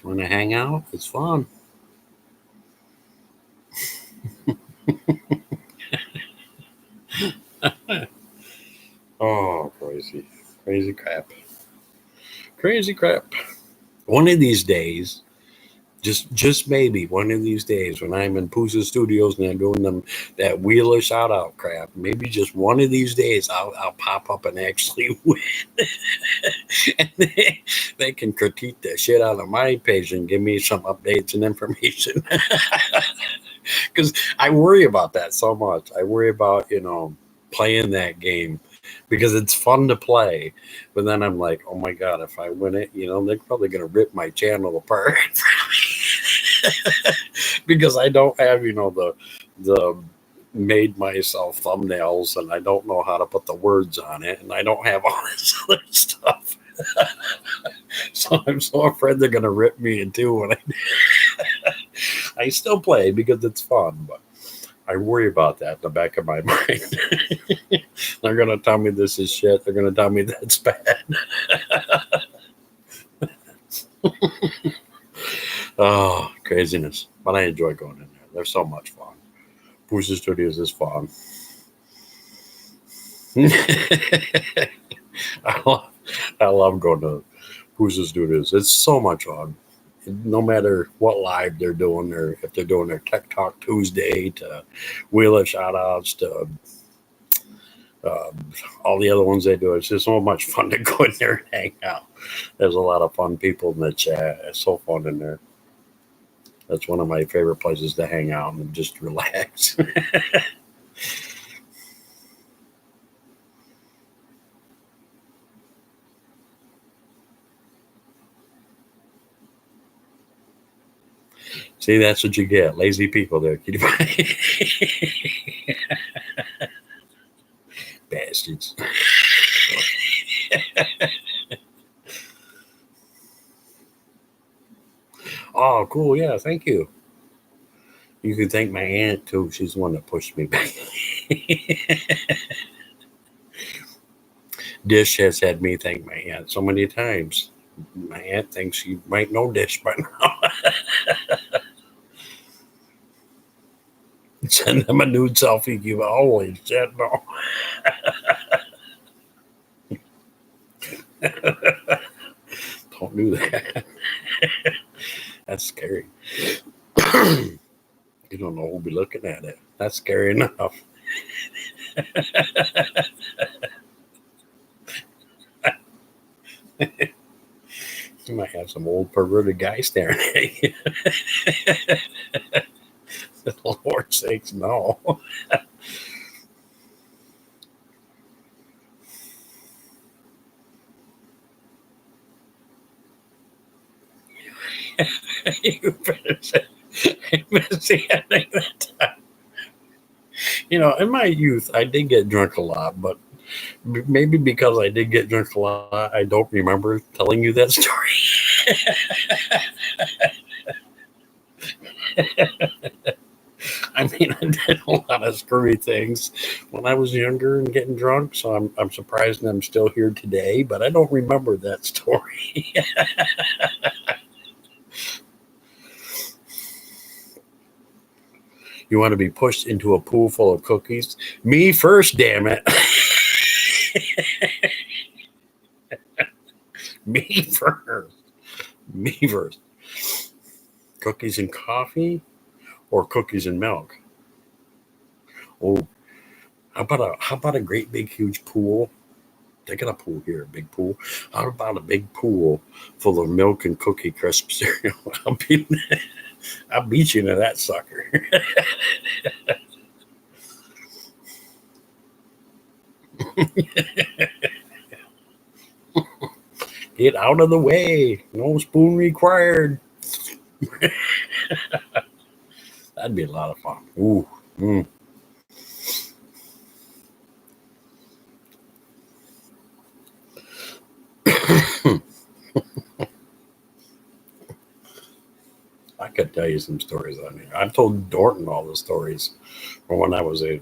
Want to hang out? It's fun. Oh, crazy. Crazy crap. Crazy crap. One of these days, just maybe one of these days when I'm in Pusa Studios and I'm doing them that Wheeler shout out crap, maybe just one of these days I'll pop up and actually win. And they can critique the shit out of my page and give me some updates and information. Because I worry about that so much. I worry about, playing that game because it's fun to play. But then I'm like, oh my God, if I win it, they're probably going to rip my channel apart. Because I don't have, the made myself thumbnails and I don't know how to put the words on it and I don't have all this other stuff. So I'm so afraid they're gonna rip me in two when I still play because it's fun, but I worry about that in the back of my mind. They're gonna tell me this is shit. They're gonna tell me that's bad. Oh, craziness. But I enjoy going in there. They're so much fun. Pusa Studios is fun. I love going to Pusa Studios. It's so much fun. No matter what live they're doing, or if they're doing their Tech Talk Tuesday to Wheeler shoutouts to all the other ones they do, it's just so much fun to go in there and hang out. There's a lot of fun people in the chat. It's so fun in there. That's one of my favorite places to hang out and just relax. See, that's what you get. Lazy people there. Bastards. Oh, cool. Yeah, thank you. You can thank my aunt, too. She's the one that pushed me back. Dish has had me thank my aunt so many times. My aunt thinks she might know Dish by now. Send them a nude selfie. Give holy shit, no. Don't do that. That's scary. You don't know who'll be looking at it. That's scary enough. You might have some old perverted guy staring at you. Lord's sakes, no. You better say, that time. In my youth, I did get drunk a lot, but maybe because I did get drunk a lot, I don't remember telling you that story. I mean, I did a lot of screwy things when I was younger and getting drunk, so I'm surprised I'm still here today, but I don't remember that story. You want to be pushed into a pool full of cookies? Me first, damn it. Me first. Me first. Cookies and coffee or cookies and milk? Oh, how about a great big huge pool? They got a pool here, a big pool. How about a big pool full of milk and cookie crisp cereal? I'll beat you to that sucker. Get out of the way. No spoon required. That'd be a lot of fun. Ooh. Mm. I could tell you some stories on here. I've told Dorton all the stories from when I was a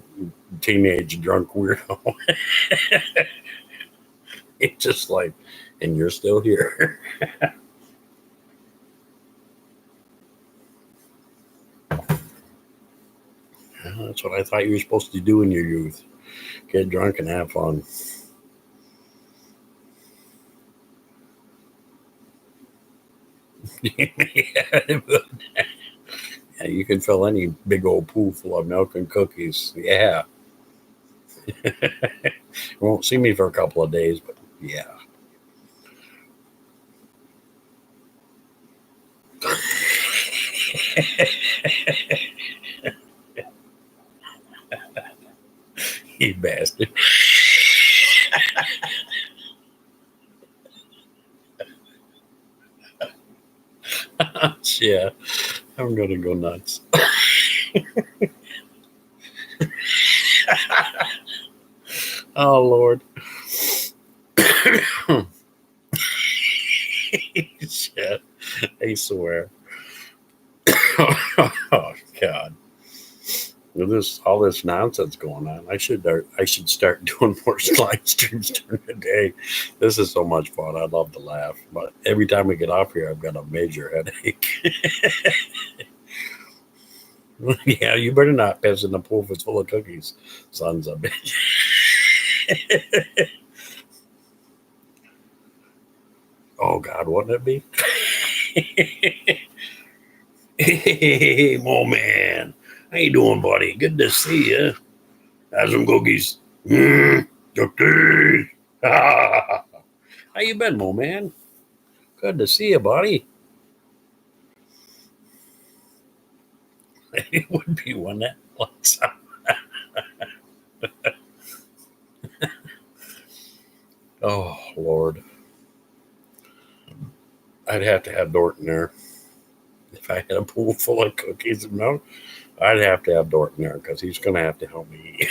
teenage drunk weirdo. It's just like, and you're still here. That's what I thought you were supposed to do in your youth. Get drunk and have fun. Yeah, you can fill any big old pool full of milk and cookies. Yeah. You won't see me for a couple of days, but yeah. You bastard. Yeah, I'm gonna go nuts. Oh Lord. Shit. I swear. Oh God. With this all this nonsense going on, I should start doing more live streams during the day. This is so much fun. I love to laugh, but every time we get off here, I've got a major headache. Yeah, you better not piss in the pool if it's full of cookies, sons of bitch. Oh God, wouldn't it be? Hey, Mo man, how you doing, buddy? Good to see you. Have some cookies. Cookies. How you been, Mo man? Good to see you, buddy. It would be one that looks up. Oh Lord, I'd have to have Dorton there. If I had a pool full of cookies and milk, I'd have to have Dorton there because he's going to have to help me eat.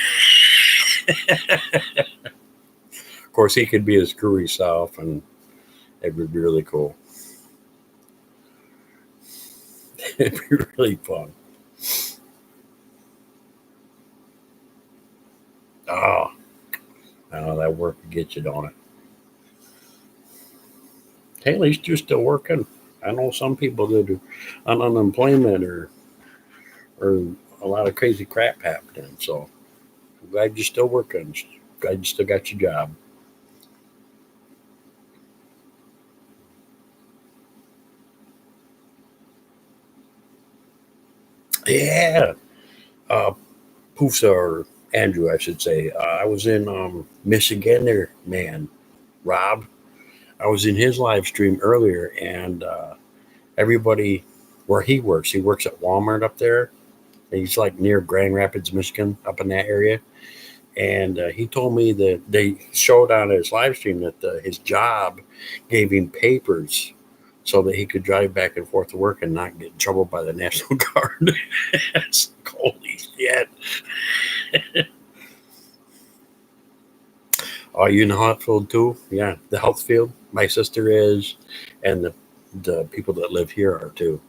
Of course, he could be his screwy self, and it would be really cool. It'd be really fun. Oh, I know that work would get you, don't it? Hey, at least you're still working. I know some people that are on unemployment or a lot of crazy crap happening. So I'm glad you're still working. Glad you still got your job. Yeah. Uh, Poofs or Andrew, I should say. I was in Michigan there, man. Rob, I was in his live stream earlier, and everybody where he works at Walmart up there. He's like near Grand Rapids, Michigan, up in that area. And he told me that they showed on his live stream that his job gave him papers so that he could drive back and forth to work and not get in trouble by the National Guard. It's like, holy shit. Are you in the health field too? Yeah, the health field. My sister is, and the people that live here are too.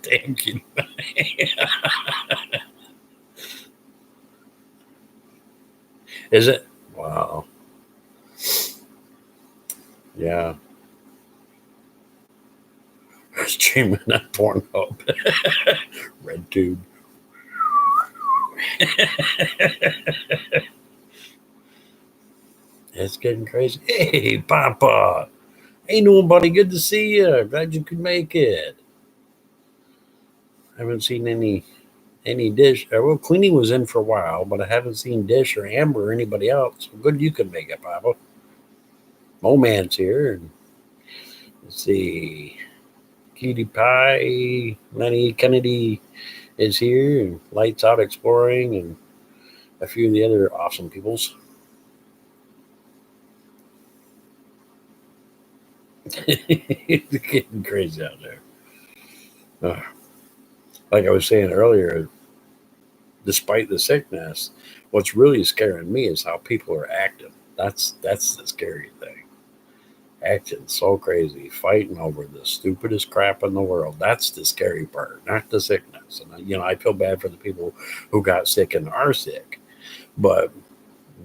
Thank you. Is it? Wow. Yeah. Streaming on Pornhub. Red tube. It's getting crazy. Hey, Papa. Hey, nobody. Good to see you. Glad you could make it. I haven't seen any Dish. Well, Cleaning was in for a while, but I haven't seen Dish or Amber or anybody else. Good you could make it, Papa. Mo Man's here. And let's see. Cutie Pie, Lenny Kennedy is here, and Lights Out Exploring, and a few of the other awesome peoples. It's getting crazy out there. Uh, like I was saying earlier, despite the sickness, what's really scaring me is how people are acting. That's the scary thing. Acting so crazy, fighting over the stupidest crap in the world. That's the scary part, not the sickness. And I feel bad for the people who got sick and are sick, but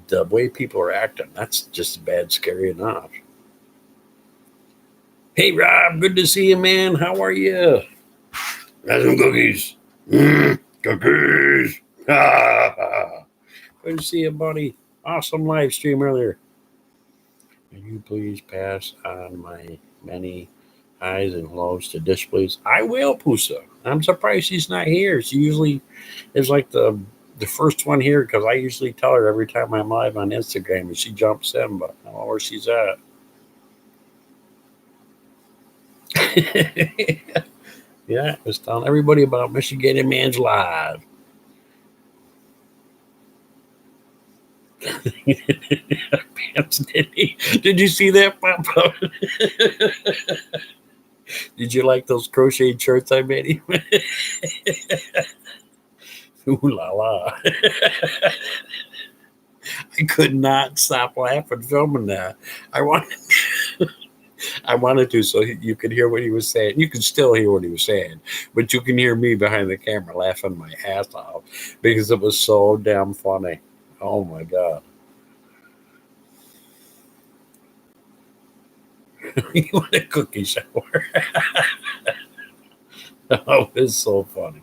the way people are acting, that's just bad, scary enough. Hey, Rob, good to see you, man. How are you? Got some cookies. Cookies. Good to see you, buddy. Awesome live stream earlier. Can you please pass on my many highs and lows to Dish, please? I will, Pusa. I'm surprised she's not here. She usually is like the first one here because I usually tell her every time I'm live on Instagram and she jumps in, but I don't know where she's at. Yeah, I was telling everybody about Michigan Man's Live. Pants, did he? Did you see that pop up? Did you like those crocheted shirts I made him? Ooh la la. I could not stop laughing filming that. I wanted I wanted to so you could hear what he was saying. You can still hear what he was saying, but you can hear me behind the camera laughing my ass off because it was so damn funny. Oh my god. You want a cookie shower? Oh, it's so funny.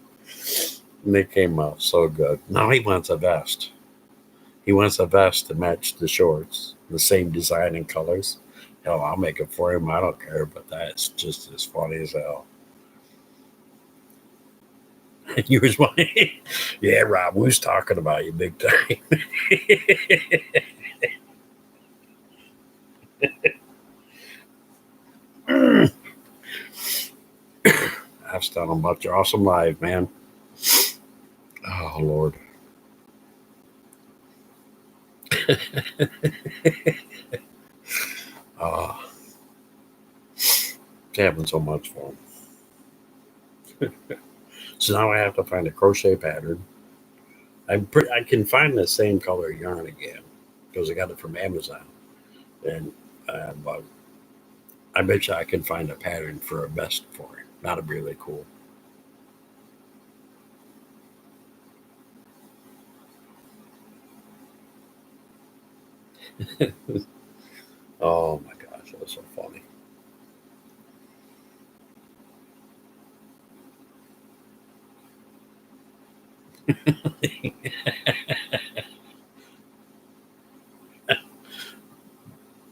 And they came out so good. Now he wants a vest. He wants a vest to match the shorts, the same design and colors. Hell, I'll make it for him. I don't care, but that's just as funny as hell. You was funny. Yeah, Rob, who's talking about you big time? I've done a bunch of awesome live, man. Oh Lord. Oh, it's having so much fun. So now I have to find a crochet pattern. I can find the same color yarn again because I got it from Amazon, and but I bet you I can find a pattern for a vest for it. That'd be really cool. Oh my gosh, that was so funny.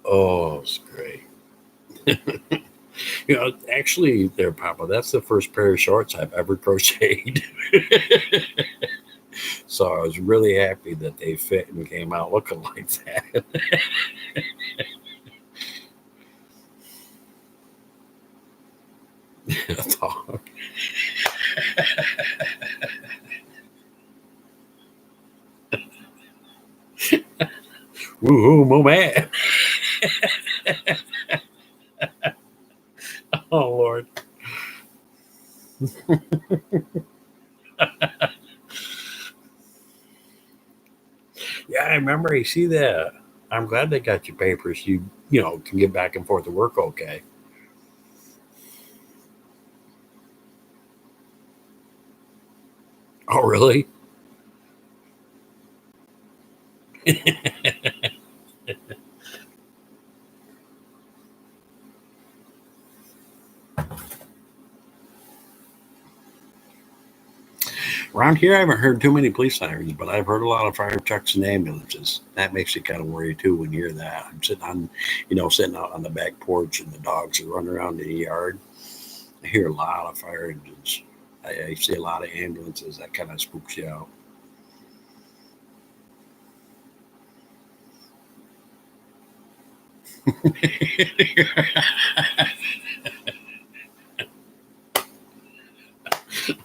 Oh, it's great. Actually, there, Papa, that's the first pair of shorts I've ever crocheted. So I was really happy that they fit and came out looking like that. Woohoo, my man. Oh, Lord. Yeah, I remember. You see that. I'm glad they got your papers. You can get back and forth to work okay. Oh, really? Around here, I haven't heard too many police sirens, but I've heard a lot of fire trucks and ambulances. That makes you kind of worry too when you hear that. I'm sitting out on the back porch, and the dogs are running around in the yard. I hear a lot of fire engines. I see a lot of ambulances. That kind of spooks you out.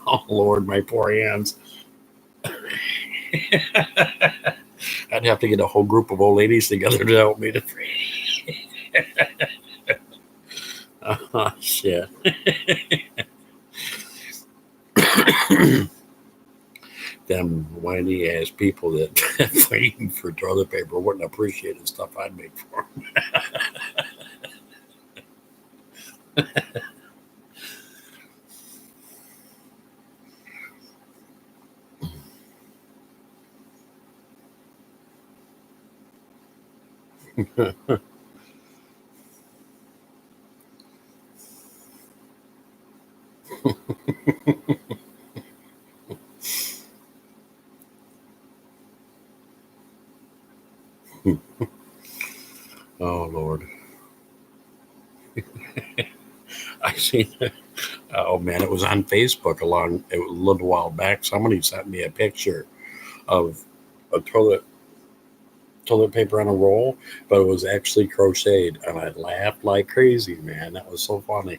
Oh Lord, my poor hands. I'd have to get a whole group of old ladies together to help me to free. Oh shit. Them whiny ass people that waiting for toilet paper wouldn't appreciate the stuff I'd make for them. seen it. Oh man, it was on Facebook a little while back. Somebody sent me a picture of a toilet paper on a roll, but it was actually crocheted, and I laughed like crazy, man. That was so funny.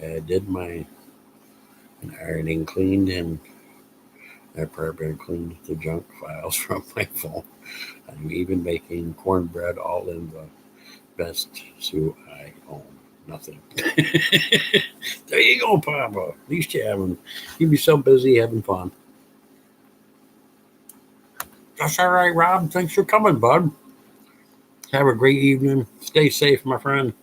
I did my ironing, cleaned, and I probably cleaned the junk files from my phone. I'm even making cornbread, all in the best soup I own. Nothing. There you go, Papa. At least you be so busy having fun. That's all right, Rob. Thanks for coming, bud. Have a great evening. Stay safe, my friend.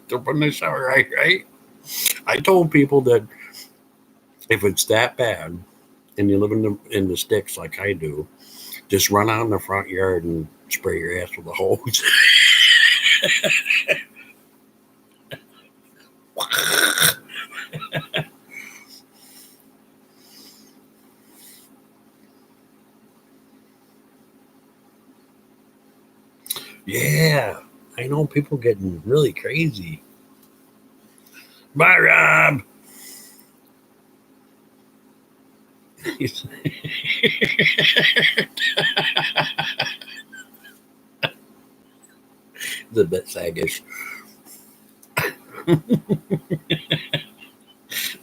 That's all right, right? I told people that if it's that bad and you live in the sticks like I do, just run out in the front yard and spray your ass with a hose. Yeah, I know people getting really crazy. Bye, Rob. He's a bit saggish.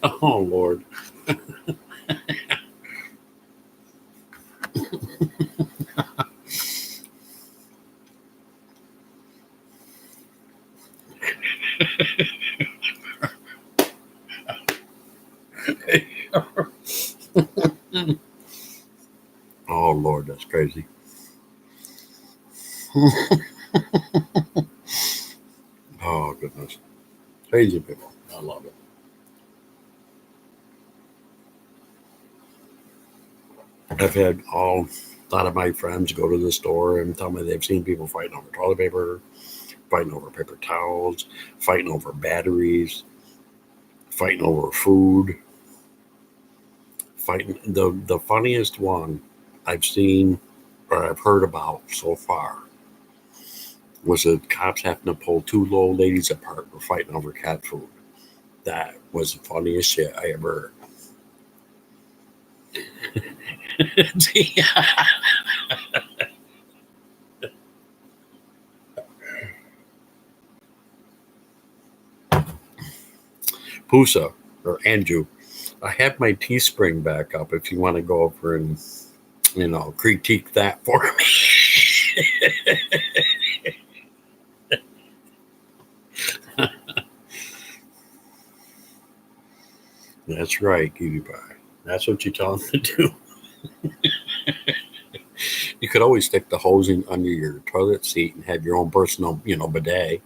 Oh, Lord. Oh, Lord, that's crazy. Oh, goodness. Crazy people. I love it. I've had a lot of my friends go to the store and tell me they've seen people fighting over toilet paper, fighting over paper towels, fighting over batteries, fighting over food, fighting. The funniest one I've seen or I've heard about so far was the cops having to pull two little ladies apart for fighting over cat food. That was the funniest shit I ever heard. Pusa or Andrew, I have my Teespring back up if you want to go over and critique that for me. That's right, Cutie Pie. That's what you tell them to do. You could always stick the hose in under your toilet seat and have your own personal, bidet.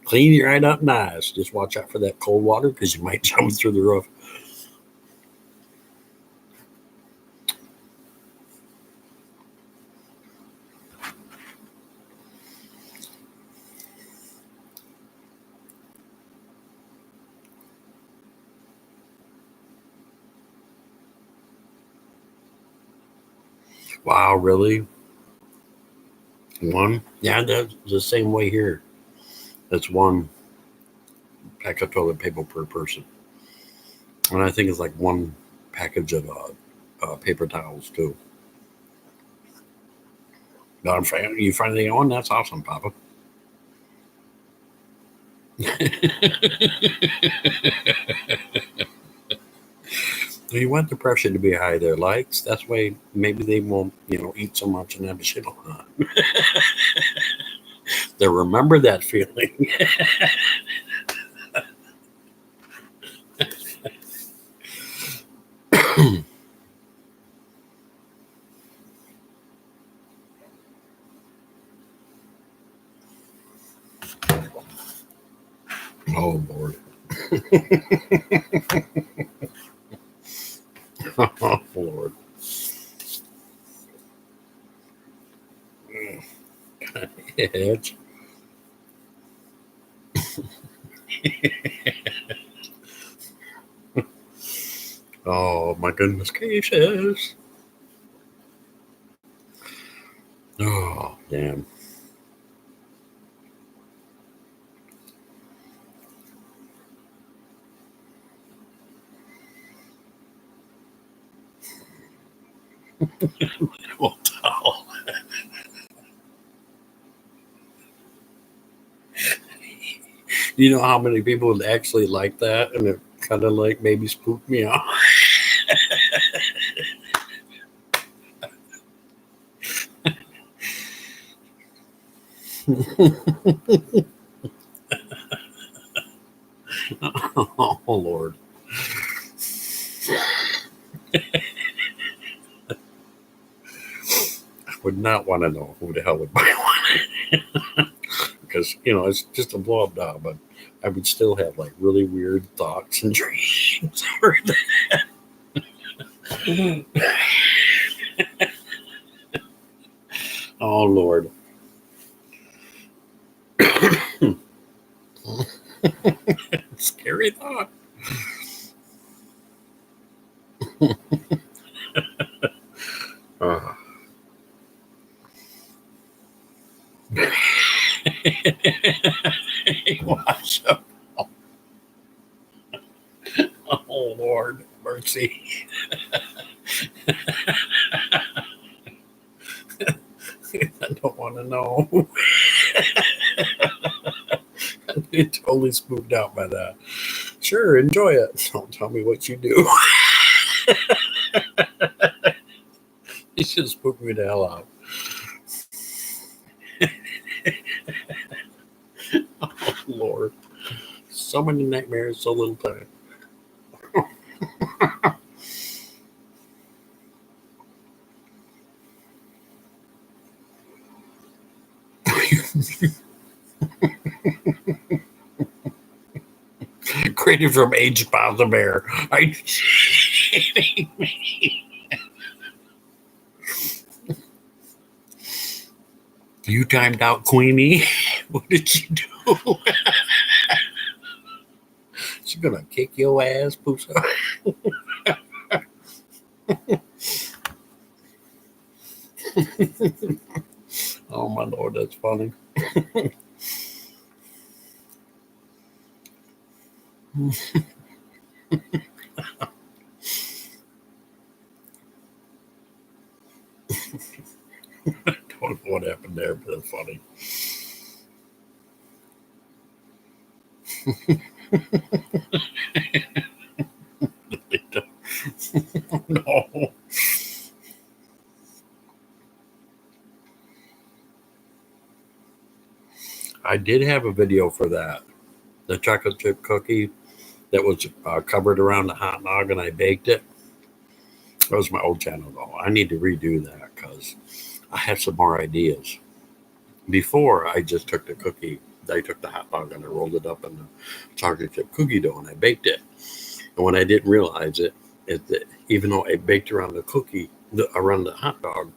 Clean your right up nice. Just watch out for that cold water because you might jump through the roof. Wow, really? One? Yeah, that's the same way here. That's one pack of toilet paper per person. And I think it's like one package of paper towels, too. You finally on? That's awesome, Papa. You want the pressure to be high there, likes. That's why maybe they won't, eat so much and have a shit a lot. They remember that feeling. Oh, Lord. Oh, Lord. It's Oh my goodness gracious. Oh, damn. Well, towel. You know how many people would actually like that? And it kind of like maybe spooked me out. Oh, Lord. I would not want to know who the hell would buy one. Because, it's just a blow up doll, but I would still have like really weird thoughts and dreams over that. Oh, Lord. Scary thought. Uh, Wash up. Oh, Lord. Mercy. I don't want to know. It totally spooked out by that. Sure, enjoy it. Don't tell me what you do. You should spook me the hell out. Oh, Lord. So many nightmares, so little time. Created from Age Panda Bear. Are you kidding me? You timed out Queenie. What did you do? She's gonna kick your ass, Pusa. Oh my Lord, that's funny. Don't know what happened there, but that's funny. No. I did have a video for that. The chocolate chip cookie that was covered around the hot dog, and I baked it. That was my old channel, though. I need to redo that because I have some more ideas. Before, I just took the cookie, I took the hot dog and I rolled it up in the chocolate chip cookie dough and I baked it. And what I didn't realize is that even though I baked around the cookie, around the hot dog,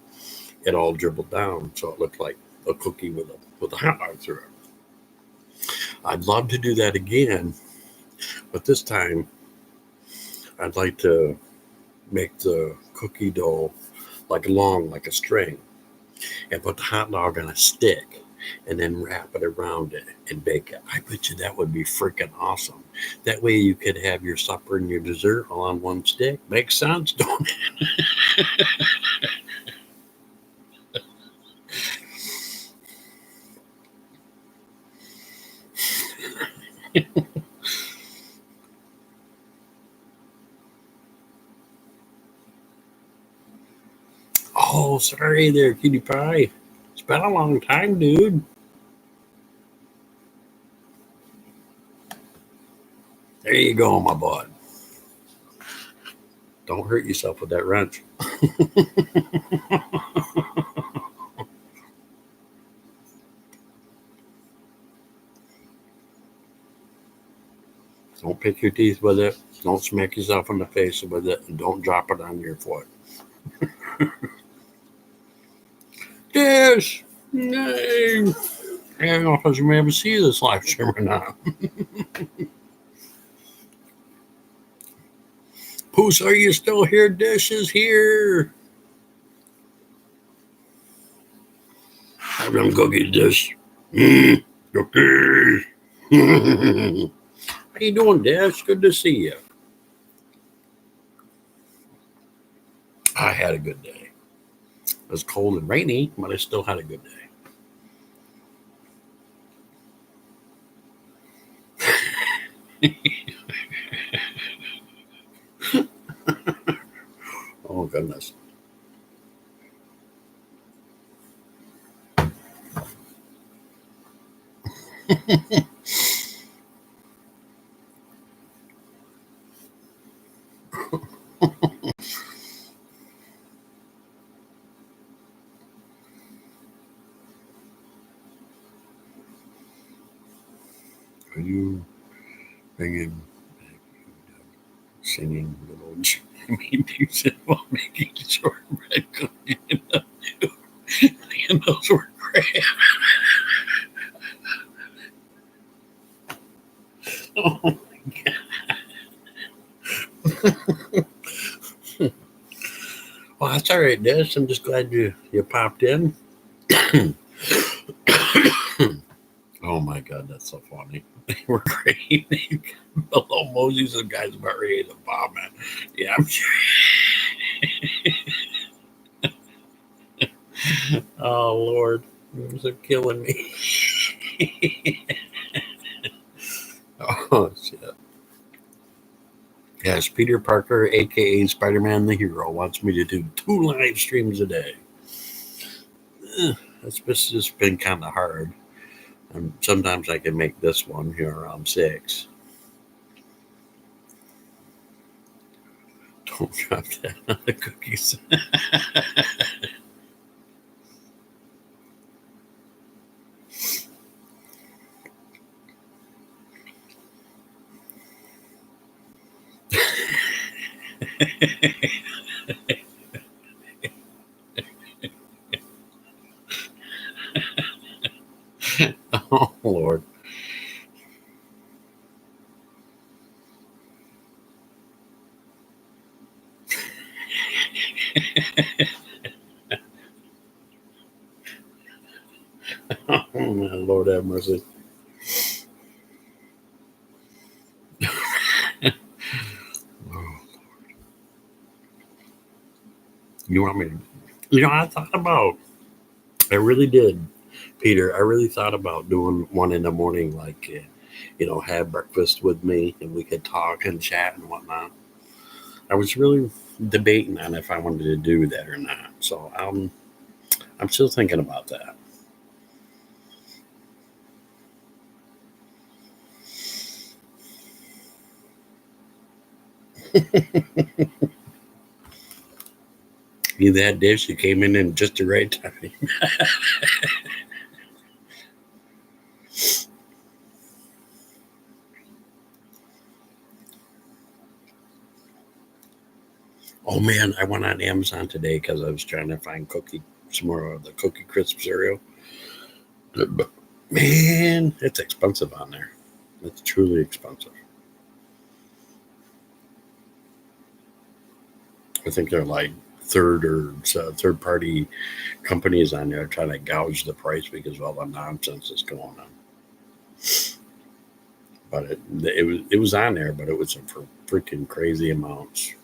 it all dribbled down, so it looked like a cookie with a hot dog through it. I'd love to do that again, but this time I'd like to make the cookie dough like long, like a string, and put the hot dog on a stick and then wrap it around it and bake it. I bet you that would be freaking awesome. That way you could have your supper and your dessert all on one stick. Makes sense, don't it? Oh, sorry there, Cutie Pie. It's been a long time, dude. There you go, my bud. Don't hurt yourself with that wrench. Don't pick your teeth with it. Don't smack yourself in the face with it. And don't drop it on your foot. Dish! No! I don't know if I should able to see this live stream or not. Poos, are you still here? Dish is here. Have them cookies, Dish. Cookies. How you doing, Dish? Good to see you. I had a good day. It was cold and rainy, but I still had a good day. Oh, goodness. Are you singing little Jimmy music while making shortbread cookies? And those were great. Oh my God. Well, that's all right, Des. I'm just glad you popped in. Oh my God, that's so funny. They were great. Below Mosey's the guys about ready to bomb it. Yeah, I'm sure. Oh Lord, they're killing me. Oh shit. Yes, Peter Parker, aka Spider-Man the Hero, wants me to do 2 live streams a day. That's just been kind of hard. And sometimes I can make this one here around 6. Don't drop that on the cookies. Oh Lord. Oh my Lord have mercy. Oh, you want me to, I thought about, I really did, Peter. I really thought about doing one in the morning, like, have breakfast with me and we could talk and chat and whatnot. I was really debating on if I wanted to do that or not. So I'm still thinking about that. You that dish, you came in just the right time. Oh man, I went on Amazon today because I was trying to find some more of the Cookie Crisp cereal. Man, it's expensive on there. It's truly expensive. I think they're like third party companies on there trying to gouge the price because of all the nonsense that's going on. But it was on there, but it was for freaking crazy amounts.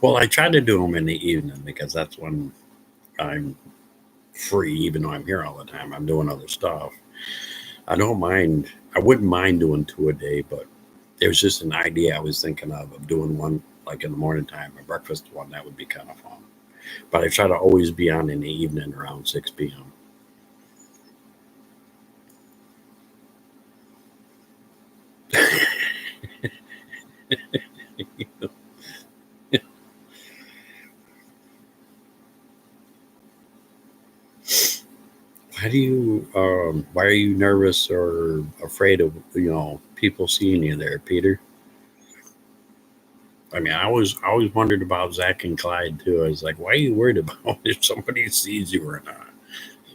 Well, I try to do them in the evening because that's when I'm free, even though I'm here all the time. I'm doing other stuff. I don't mind. I wouldn't mind doing 2 a day, but it was just an idea I was thinking of doing one like in the morning time, a breakfast one. That would be kind of fun. But I try to always be on in the evening around 6 p.m. How do you? Why are you nervous or afraid of people seeing you there, Peter? I mean, I always wondered about Zach and Clyde too. I was like, why are you worried about if somebody sees you or not?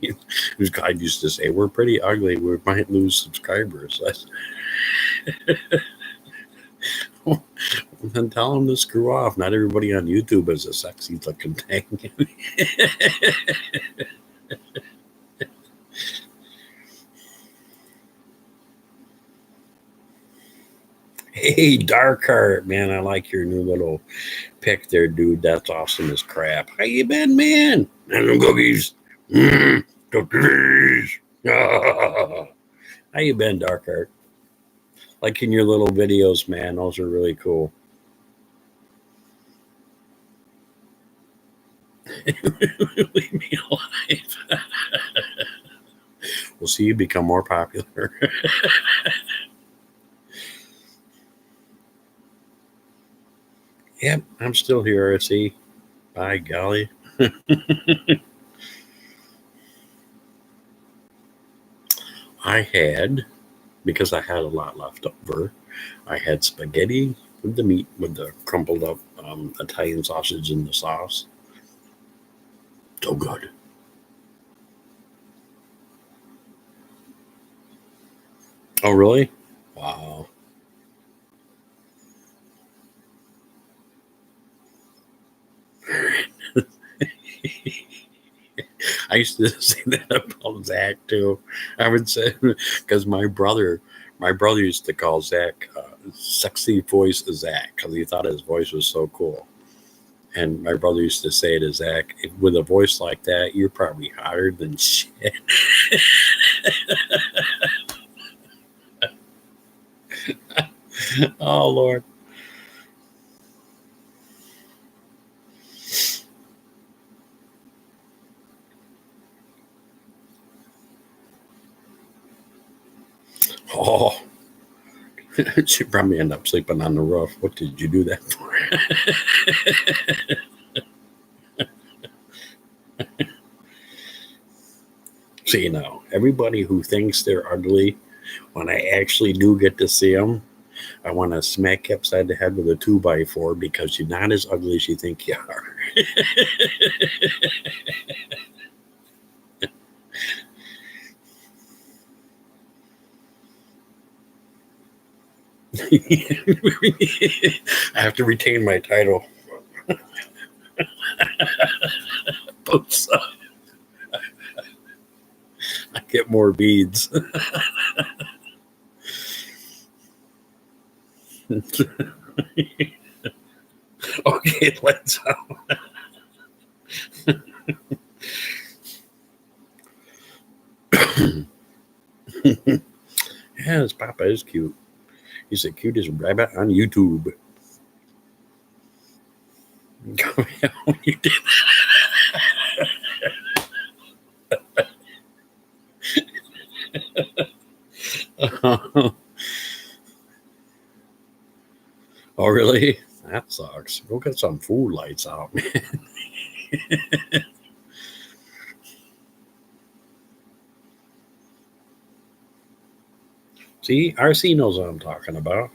Because Clyde used to say, "We're pretty ugly. We might lose subscribers." Then tell them to screw off. Not everybody on YouTube is a sexy looking thing. Hey, Darkheart, man, I like your new little pick there, dude. That's awesome as crap. How you been, man? And some cookies. Cookies. How you been, Darkheart? Liking your little videos, man. Those are really cool. Leave me alive. We'll see you become more popular. Yep, I'm still here, RC. By golly. I had, because I had a lot left over, I had spaghetti with the meat, with the crumpled up Italian sausage in the sauce. So good. Oh, really? Wow. I used to say that about Zach too. I would say because my brother used to call Zach "sexy voice Zach" because he thought his voice was so cool. And my brother used to say to Zach, "With a voice like that, you're probably hotter than shit." Oh Lord. Oh, she probably end up sleeping on the roof. What did you do that for? See, everybody who thinks they're ugly, when I actually do get to see them, I want to smack you upside the head with a 2x4 because you're not as ugly as you think you are. I have to retain my title. Both I get more beads. Okay, let's. Yeah, his papa is cute. He's the cutest rabbit on YouTube. You did. Oh, really? That sucks. Go get some food lights out, man. See, RC knows what I'm talking about.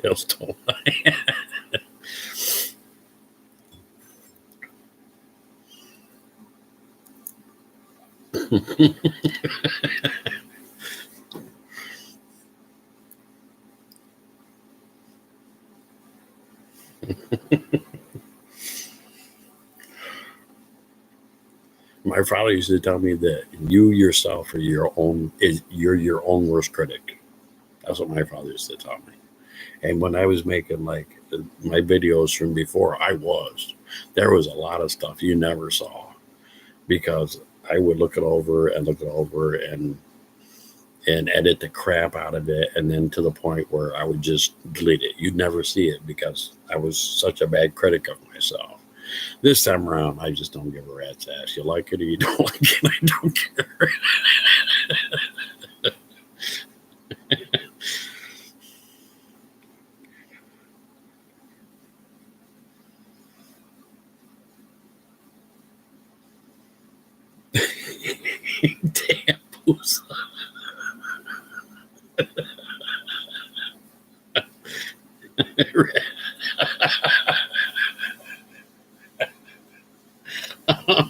Tails don't lie. My father used to tell me that you yourself are you're your own worst critic. That's what my father used to tell me. And when I was making like my videos from before, there was a lot of stuff you never saw because I would look it over and edit the crap out of it, and then to the point where I would just delete it. You'd never see it because I was such a bad critic of myself. This time around, I just don't give a rat's ass. You like it or you don't like it, I don't care.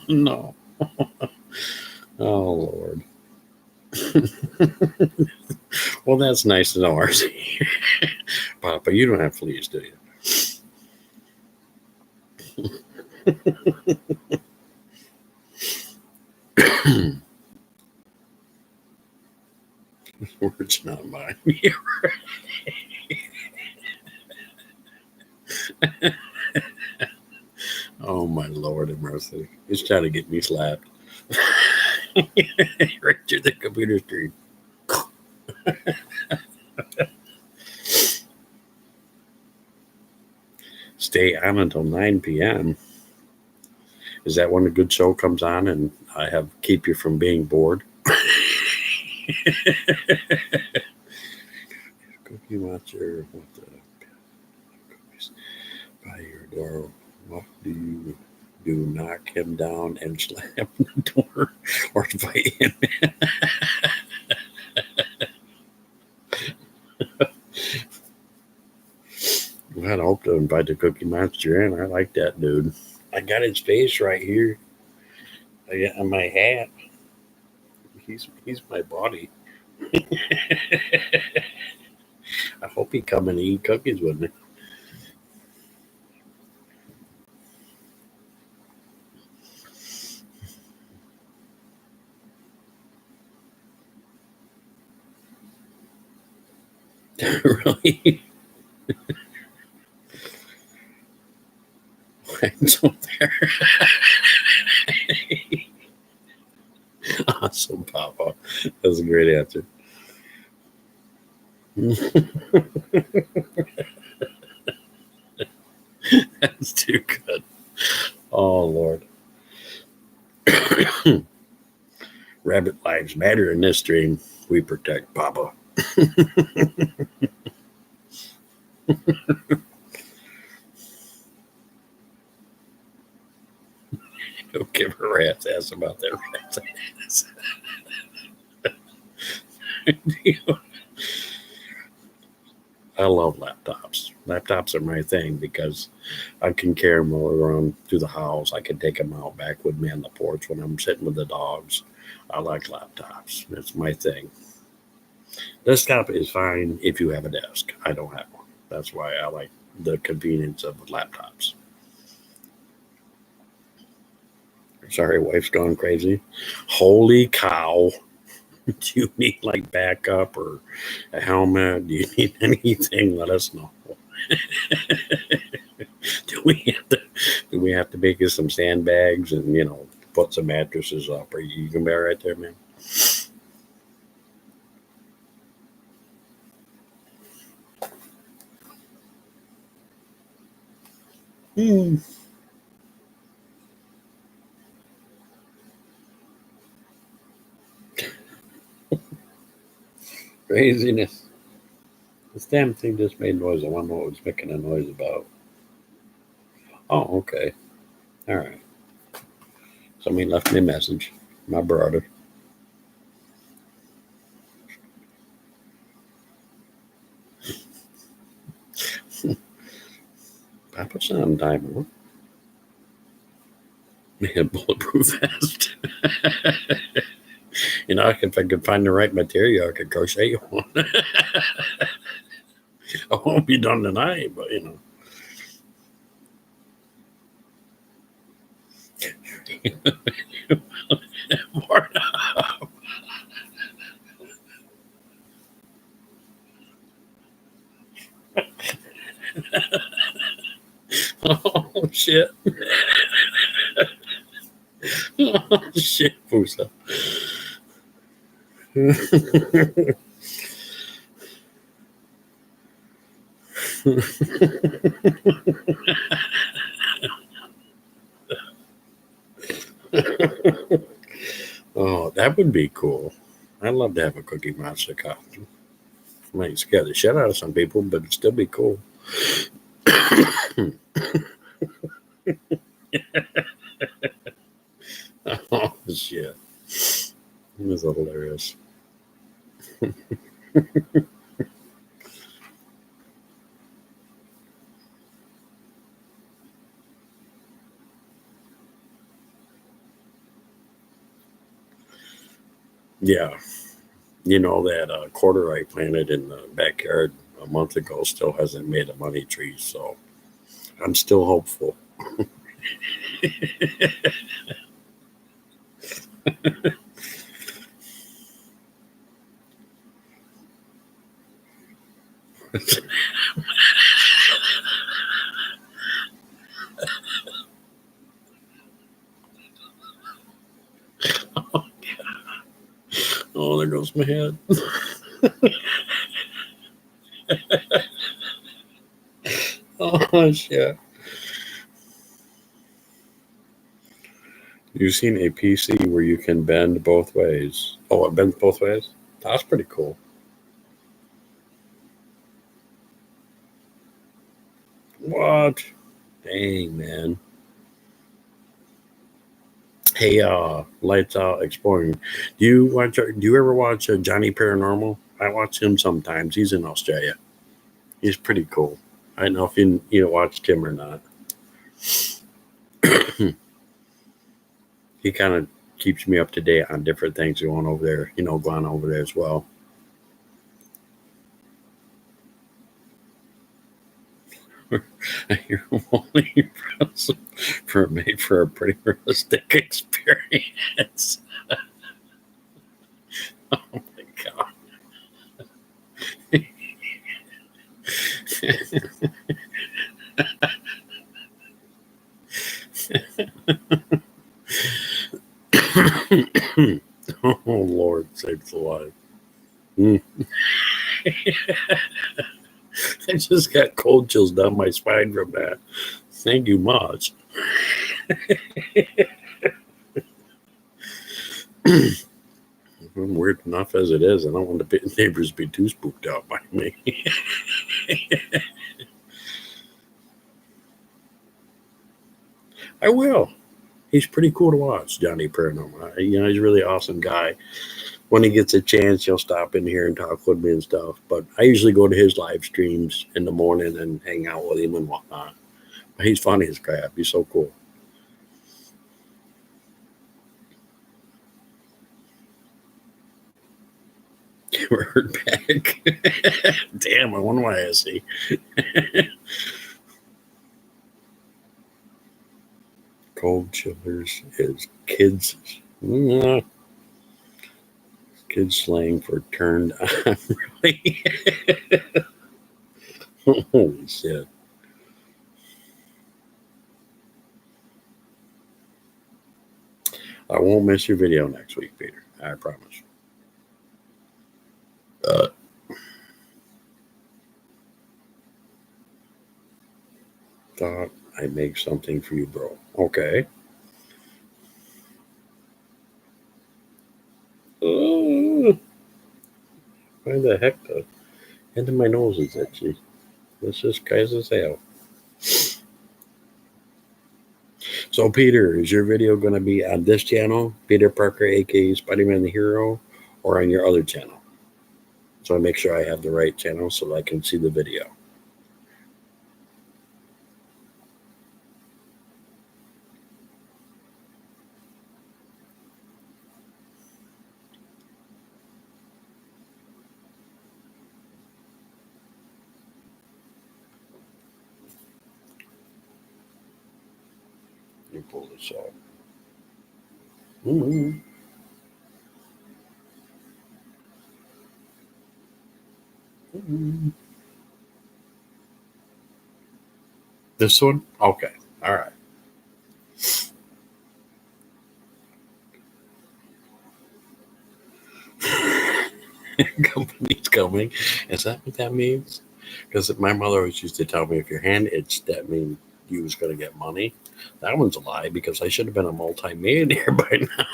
No. Oh, Lord. Well, that's nice to know, RC. Papa, you don't have fleas, do you? Words not mine. Oh, my Lord of mercy. He's trying to get me slapped. Right through the computer screen. Stay on until 9 p.m. Is that when a good show comes on and I have keep you from being bored? Cookie Monster, what the cookies by your door? What do you do? Knock him down and slam the door, or fight him? I hope to invite the Cookie Monster in. I like that dude. I got his face right here. I got on my hat. He's my buddy. I hope he come and eat cookies with me. Really? So there. Awesome, Papa. That's a great answer. That's too good. Oh, Lord. Rabbit lives matter in this stream. We protect Papa. Don't give a rat's ass about that rat's ass. I love laptops. Laptops are my thing because I can carry them all around through the house. I can take them out back with me on the porch when I'm sitting with the dogs. I like laptops. That's my thing. Desktop is fine if you have a desk. I don't have one. That's why I like the convenience of laptops. Sorry, wife's gone crazy. Holy cow. Do you need like backup or a helmet? Do you need anything? Let us know. do we have to make you some sandbags and put some mattresses up? Are you can be right there, man? Hmm. Craziness. This damn thing just made noise. I wonder what it was making a noise about. Oh, okay. All right. Somebody left me a message. My brother. Papa's on time, huh? Man, bulletproof vest. If I could find the right material, I could crochet you one. I won't be done tonight, but Oh shit! Oh shit, Pusa. Oh, that would be cool. I'd love to have a Cookie Monster costume. Might scare the shit out of some people, but it'd still be cool. Oh shit! This is hilarious. Yeah. You know that quarter I planted in the backyard a month ago still hasn't made a money tree, so I'm still hopeful. Oh, there goes my head. Oh, shit. You've seen a PC where you can bend both ways. Oh, it bends both ways? That's pretty cool. What? Dang, man. Hey, Lights Out Exploring. Do you ever watch Johnny Paranormal? I watch him sometimes. He's in Australia. He's pretty cool. I don't know if you watched him or not. He kind of keeps me up to date on different things going over there. Going over there as well. You're only for a pretty realistic experience. Oh my god. Oh Lord, sakes alive. Mm. I just got cold chills down my spine from that. Thank you much. Weird enough as it is, I don't want the neighbors to be too spooked out by me. I will. He's pretty cool to watch, Johnny Paranormal. He's a really awesome guy. When he gets a chance, he'll stop in here and talk with me and stuff. But I usually go to his live streams in the morning and hang out with him and whatnot. But he's funny as crap. He's so cool. Ever heard back? Damn, I wonder why I see. Cold chillers is kids slang for turned on. Really? Holy shit. I won't miss your video next week, Peter. I promise. Uh, Thought I'd make something for you, bro. Okay. Uh, why the heck the end of my nose is itchy? This is guys as hell. So, Peter, is your video going to be on this channel, Peter Parker, aka Spider Man the Hero, or on your other channel? So I make sure I have the right channel so that I can see the video. You pull this out. Mm-hmm. Mm-hmm. This one? Okay. All right. Company's coming. Is that what that means? Because my mother always used to tell me if your hand itched, that means you was going to get money. That one's a lie because I should have been a multi-millionaire by now.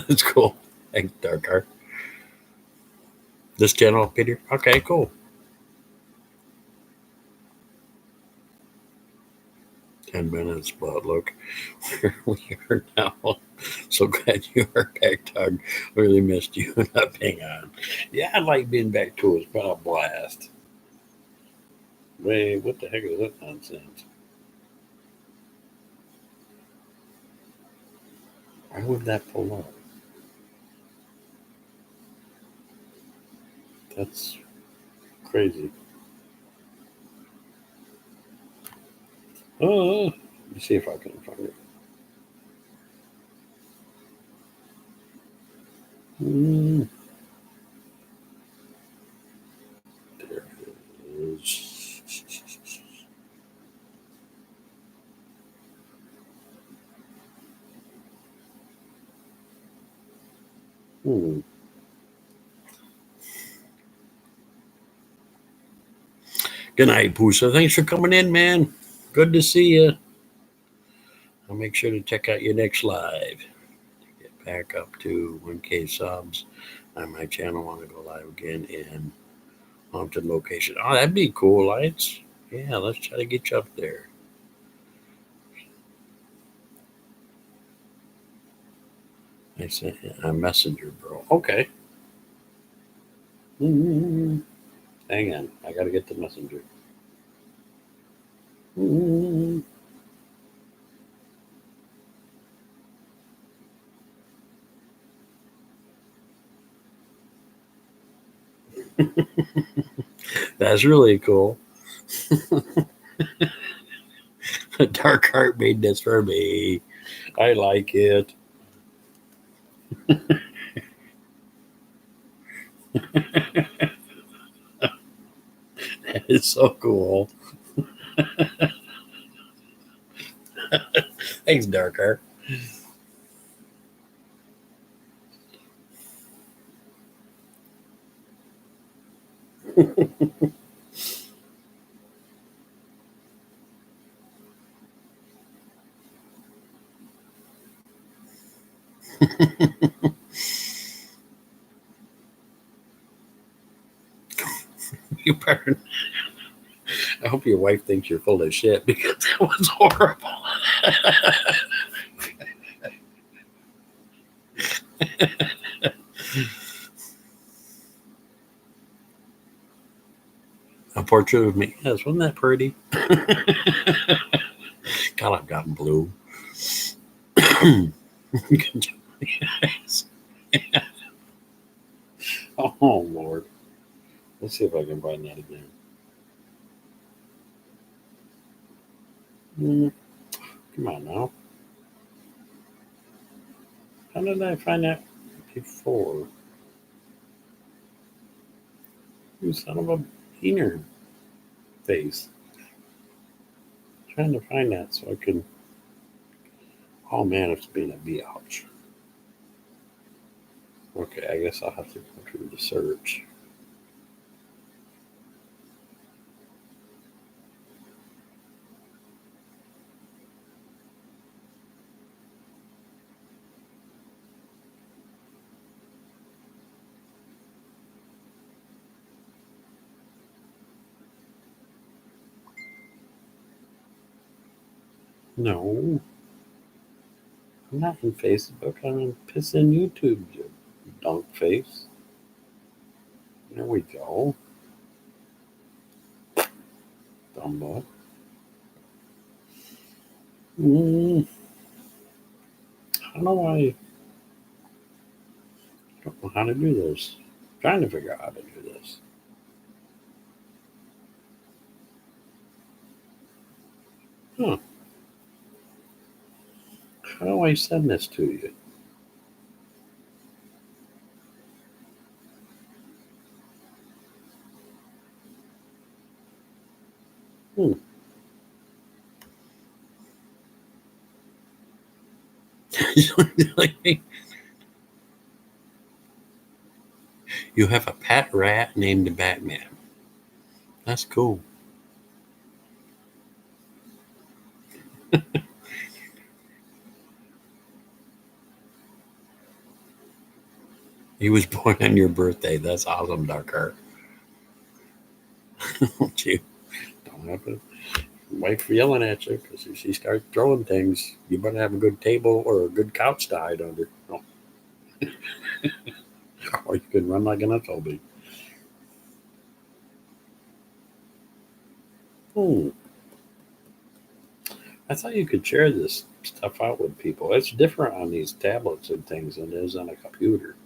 It's cool. Thanks, Dark Art. This channel, Peter? Okay, cool. 10 minutes, but look where we are now. So glad you are back, Doug. Really missed you not being on. Yeah, I like being back too. It's been a blast. Wait, what the heck is that nonsense? Why would that pull up? That's crazy. Oh, let me see if I can find it. Mm, there it is. Hmm. Good night, Poosa. Thanks for coming in, man. Good to see you. I'll make sure to check out your next live. Get back up to 1K subs on my channel. Want to go live again in haunted location. Oh, that'd be cool, Lights. Yeah, let's try to get you up there. I sent a messenger, bro. Okay. Mm-hmm. Hang on. I got to get the messenger. Mm-hmm. That's really cool. Dark Heart made this for me. I like it. It's so cool. Thanks, Dark Heart. You better. I hope your wife thinks you're full of shit because that was horrible. A portrait of me. Yes, wasn't that pretty? God, I've gotten blue. Good job, guys. Oh, Lord. Let's see if I can find that again. Mm, come on now. How did I find that before? You son of a beaner face. Trying to find that so I can. Oh man, it's being a biatch. Okay, I guess I'll have to go through the search. No, I'm not in Facebook. I'm in pissing YouTube, you dunk face. There we go. Dumbo. I don't know why. I don't know how to do this. I'm trying to figure out how to do this. Huh. How do I send this to you? Hmm. You have a pet rat named Batman. That's cool. He was born on your birthday. That's awesome, Dark Heart. Don't you? Don't have it. Wife yelling at you because if she starts throwing things, you better have a good table or a good couch to hide under. No. Or you could run like an SOB. Hmm. I thought you could share this stuff out with people. It's different on these tablets and things than it is on a computer.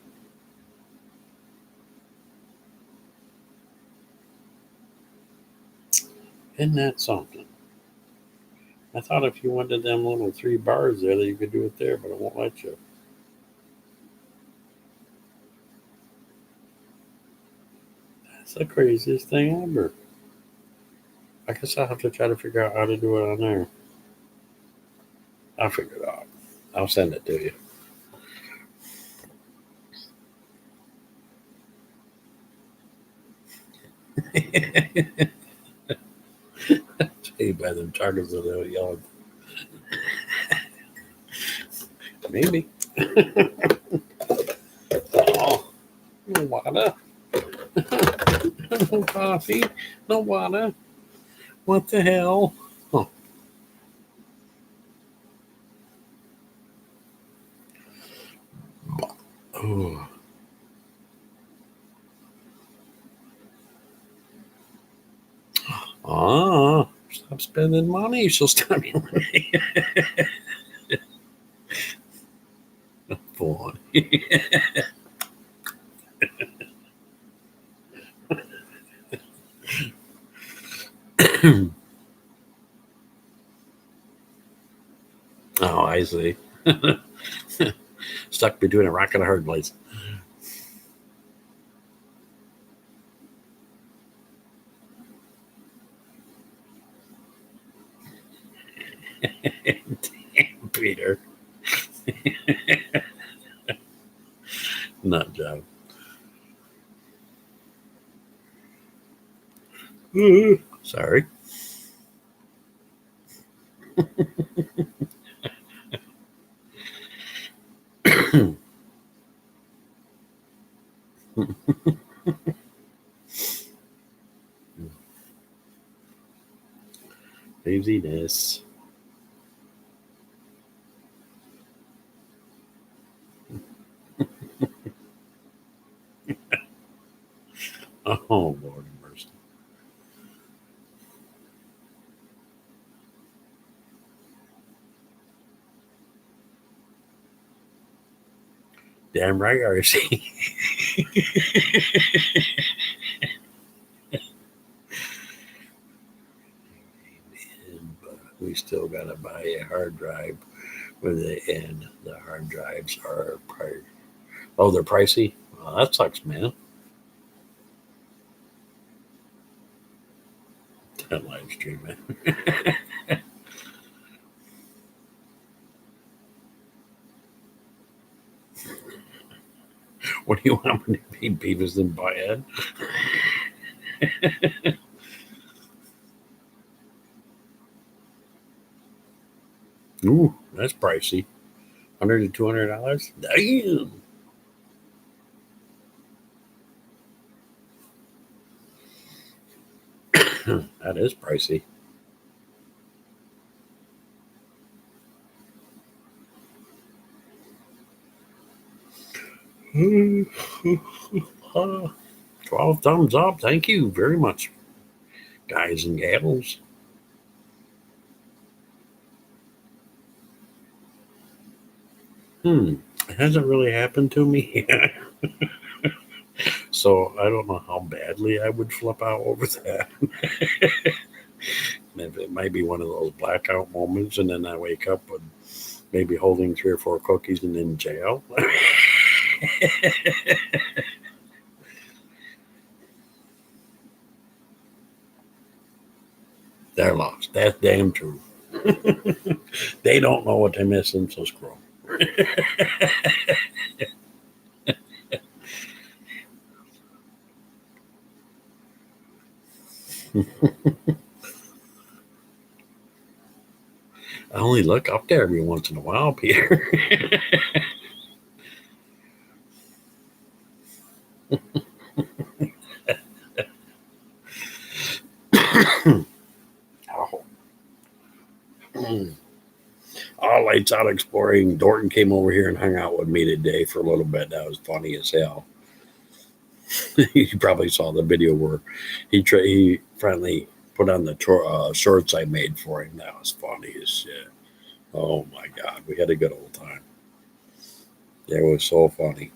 Isn't that something? I thought if you went to them little 3 bars there that you could do it there, but it won't let you. That's the craziest thing ever. I guess I'll have to try to figure out how to do it on there. I'll figure it out. I'll send it to you. Hey, by them chargers that are yelling. Maybe. Oh, no water. No coffee. No water. What the hell? Oh. Oh. Ah, stop spending money. She'll stop me money. Boy. Oh, I see. Stuck between a rock and a hard place. Damn, Peter. Nut job. Sorry. Laziness. Oh, Lord have mercy. Damn right, RC. But we still got to buy a hard drive with it, and the hard drives are oh, they're pricey. Well, that sucks, man. That live stream, man. What do you want me to be, Beavis and Butthead? Ooh, that's pricey. $100 to $200. Damn. That is pricey. Uh, 12 thumbs up. Thank you very much, guys and gals. It hasn't really happened to me yet. So I don't know how badly I would flip out over that. It might be one of those blackout moments, and then I wake up with maybe holding 3 or 4 cookies and in jail. They're lost. That's damn true. They don't know what they're missing, so scroll. I only look up there every once in a while, Peter. Oh. lights out exploring. Dorton came over here and hung out with me today for a little bit. That was funny as hell. You probably saw the video where he finally put on the shorts I made for him. That was funny as shit. Oh my God, we had a good old time. It was so funny.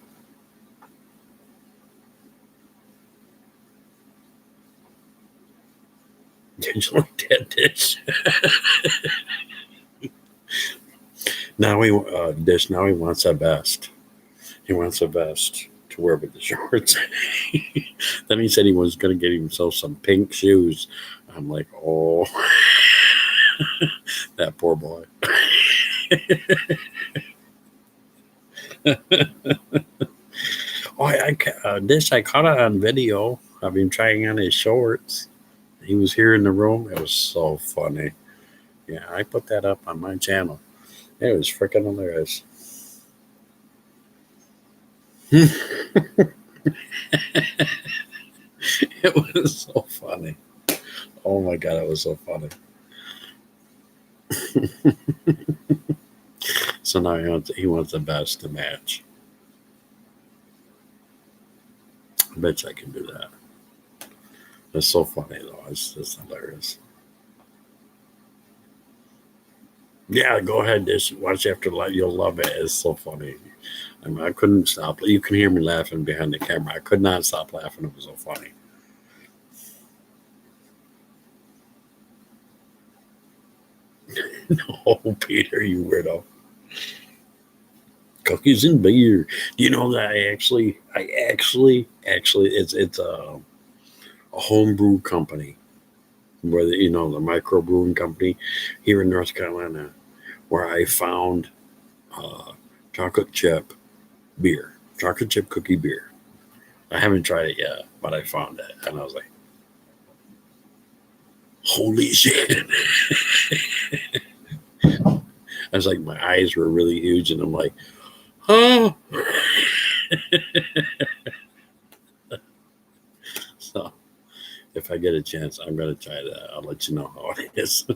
Did you like that dish? Now he wants a vest. He wants a vest to wear with the shorts. Then he said he was going to get himself some pink shoes. I'm like, oh, that poor boy. Oh, I caught it on video. I've been trying on his shorts. He was here in the room. It was so funny. Yeah, I put that up on my channel. It was freaking hilarious. It was so funny. Oh my God, it was so funny. So now he wants the best to match. I bet you I can do that. It's so funny though. It's hilarious. Yeah, go ahead. Just watch after light. You'll love it. It's so funny. I mean, I couldn't stop. You can hear me laughing behind the camera. I could not stop laughing. It was so funny. No, Peter, you weirdo. Cookies and beer. Do you know that it's a homebrew company where the micro brewing company here in North Carolina, where I found chocolate chip cookie beer. I haven't tried it yet, but I found it, and I was like, "Holy shit!" I was like, my eyes were really huge, and I'm like, "Oh!" So, if I get a chance, I'm gonna try that. I'll let you know how it is.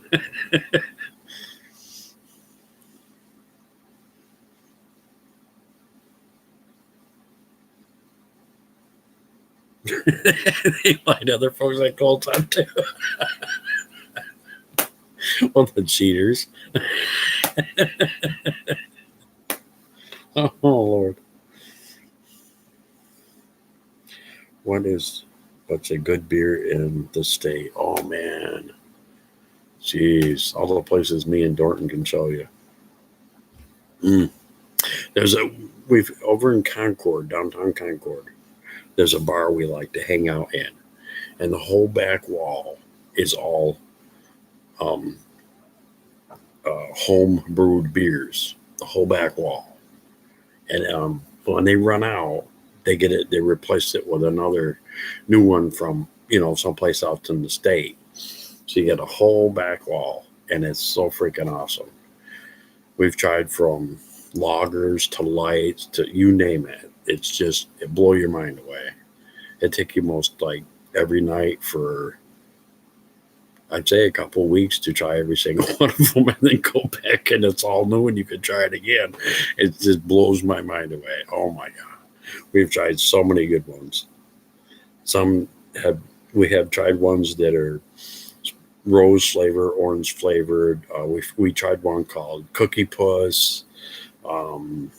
They find other folks like the whole time too. Well, the cheaters. Oh Lord. What's a good beer in the state? Oh man. Jeez. All the places me and Dorton can show you. Mm. There's a we've over in Concord, downtown Concord, there's a bar we like to hang out in. And the whole back wall is all um home brewed beers. The whole back wall. And when they run out, they replace it with another new one from someplace out in the state. So you get a whole back wall, and it's so freaking awesome. We've tried from lagers to lights to you name it. It blow your mind away. It take you most like every night for I'd say a couple of weeks to try every single one of them, and then go back and it's all new and you can try it again. It just blows my mind away. Oh my God. We've tried so many good ones. Some have we have tried ones that are rose flavor, orange flavored. We tried one called Cookie Puss, um,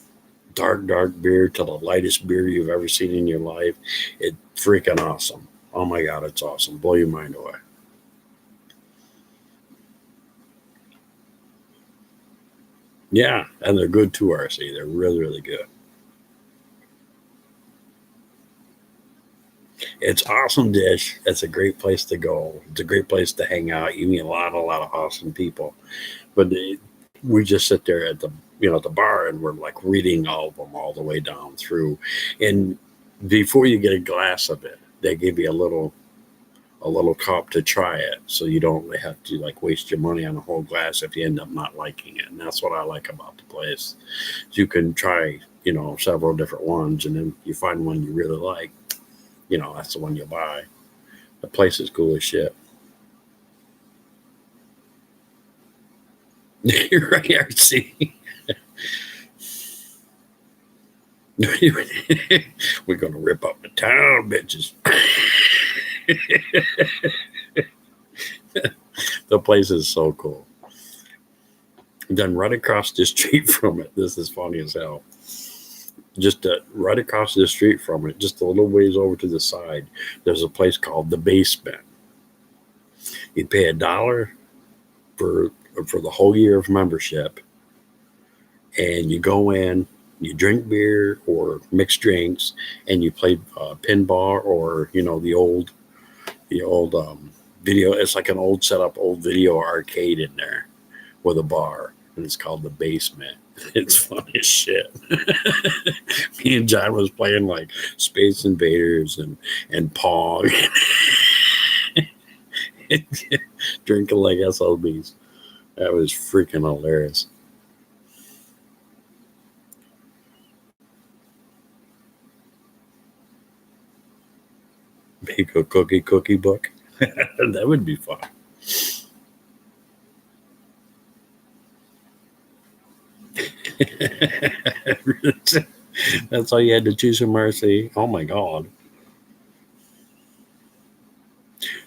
dark beer to the lightest beer you've ever seen in your life. It's freaking awesome. Oh my God, it's awesome. Blow your mind away. Yeah, and they're good too, RC. They're really, really good. It's awesome dish. It's a great place to go. It's a great place to hang out. You meet a lot of awesome people. But we just sit there at the bar and we're like reading all of them all the way down through. And before you get a glass of it, they give you a little cup to try it, so you don't have to like waste your money on a whole glass if you end up not liking it. And that's what I like about the place. You can try several different ones, and then you find one you really like. That's the one you buy. The place is cool as shit. You're right, RC. We're gonna rip up the town, bitches. The place is so cool. Then right across the street from it, this is funny as hell. Just right across the street from it, just a little ways over to the side, there's a place called the Basement. You pay $1 for the whole year of membership, and you go in, you drink beer or mixed drinks, and you play pinball or the old video. It's like an old setup, old video arcade in there with a bar, and it's called the Basement. It's funny as shit. Me and John was playing like Space Invaders and Pong, drinking like SLBs. That was freaking hilarious. Make a cookie book. That would be fun. That's all you had to choose from, Mercy. Oh my God.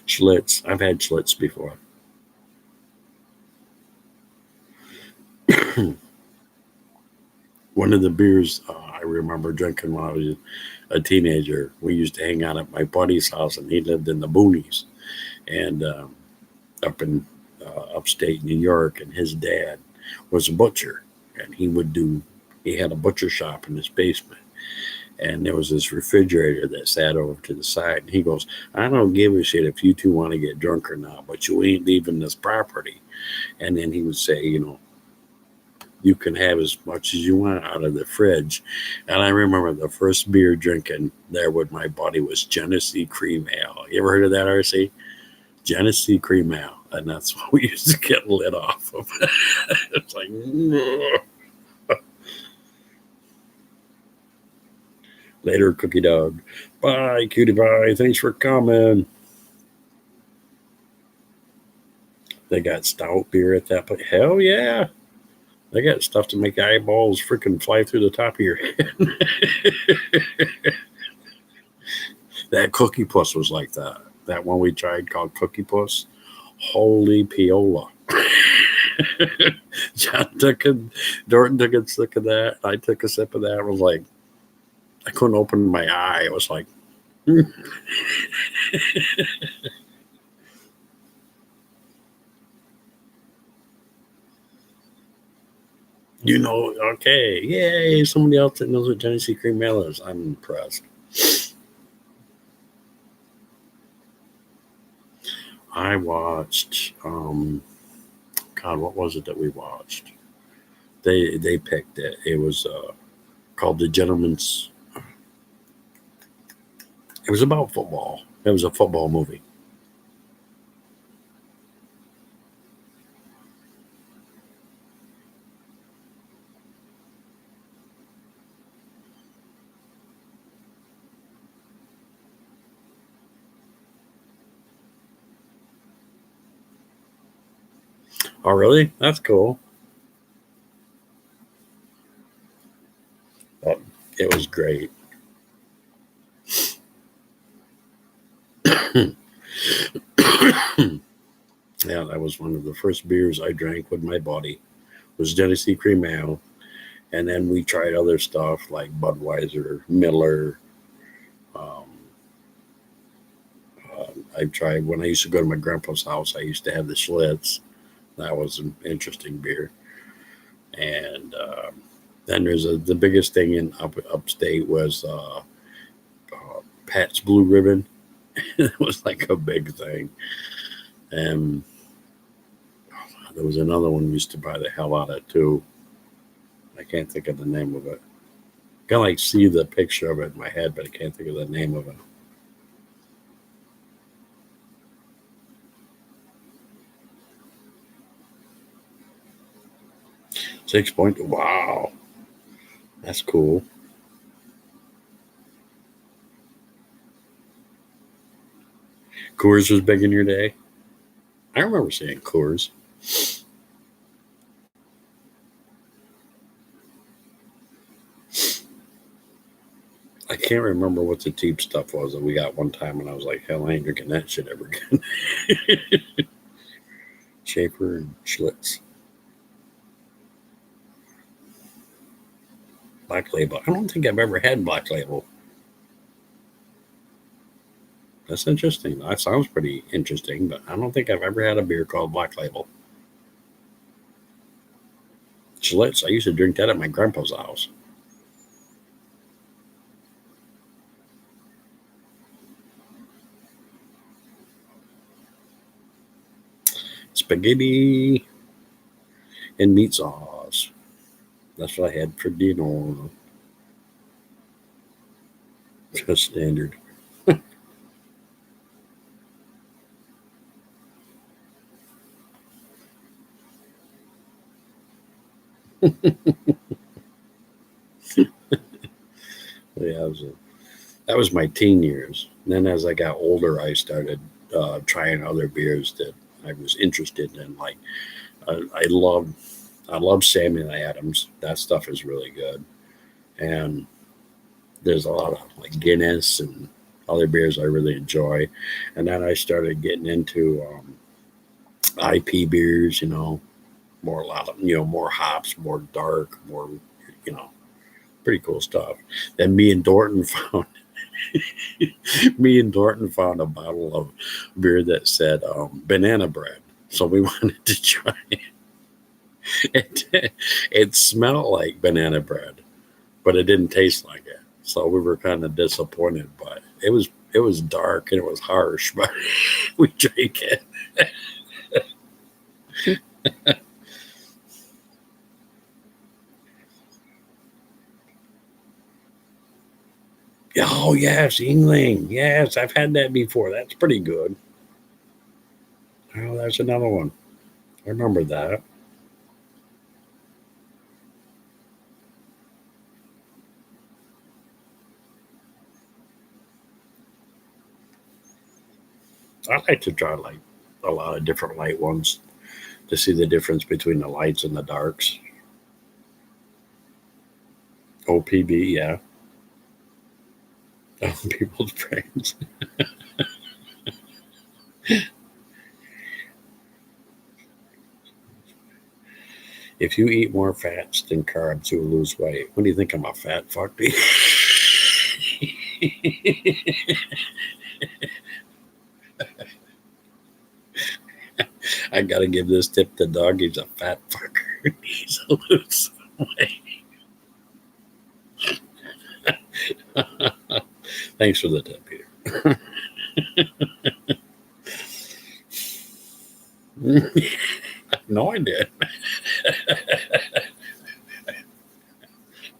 Schlitz. I've had Schlitz before. One of the beers I remember drinking when I was a teenager, we used to hang out at my buddy's house, and he lived in the boonies and up in upstate New York. And his dad was a butcher, and he had a butcher shop in his basement. And there was this refrigerator that sat over to the side. And he goes, I don't give a shit if you two want to get drunk or not, but you ain't leaving this property. And then he would say, you can have as much as you want out of the fridge. And I remember the first beer drinking there with my buddy was Genesee Cream Ale. You ever heard of that, RC? Genesee Cream Ale. And that's what we used to get lit off of. It's like, later, Cookie Dog. Bye, cutie pie. Thanks for coming. They got stout beer at that place. Hell yeah. They got stuff to make eyeballs freaking fly through the top of your head. That Cookie Puss was like that. That one we tried called Cookie Puss. Holy Piola. Dorton took a sip of that. I took a sip of that. I was like, I couldn't open my eye. It was like, okay, yay, somebody else that knows what Genesee Cream Ale is. I'm impressed. I watched, God, what was it that we watched? They picked it. It was called The Gentleman's. It was about football. It was a football movie. Oh, really? That's cool. It was great. Yeah, that was one of the first beers I drank with my buddy. Was Genesee Cream Ale, and then we tried other stuff like Budweiser, Miller. Um, I tried when I used to go to my grandpa's house. I used to have the Schlitz. That was an interesting beer. And then the biggest thing in upstate was Pat's Blue Ribbon. It was like a big thing. And there was another one we used to buy the hell out of too. I can't think of the name of it. I can like see the picture of it in my head, but I can't think of the name of it. 6 point. Wow, that's cool. Coors was big in your day. I remember seeing Coors. can't remember what the cheap stuff was that we got one time, and I was like, hell, I ain't drinking that shit ever again. Schaefer and Schlitz. Black Label. I don't think I've ever had Black Label. That's interesting. That sounds pretty interesting, but I don't think I've ever had a beer called Black Label. Schlitz. I used to drink that at my grandpa's house. Spaghetti and meat sauce. That's what I had for dinner. Just standard. Yeah, that was my teen years. And then as I got older, I started trying other beers that I was interested in. Like I love Samuel Adams. That stuff is really good. And there's a lot of like Guinness and other beers I really enjoy. And then I started getting into IP beers. More a lot of more hops, more dark, more you know pretty cool stuff. Then me and Dorton found a bottle of beer that said banana bread. So we wanted to try it. It smelled like banana bread, but it didn't taste like it. So we were kind of disappointed, but it was dark and it was harsh, but we drank it. Oh yes, Yingling. Yes, I've had that before. That's pretty good. Oh, there's another one. I remember that. I like to try like a lot of different light ones to see the difference between the lights and the darks. OPB, yeah. People's brains. If you eat more fats than carbs, you'll lose weight. What do you think? I'm a fat fuck? I gotta give this tip to Doug. He's a fat fucker. He's a lose some weight. Thanks for the tip, Peter. No, I did.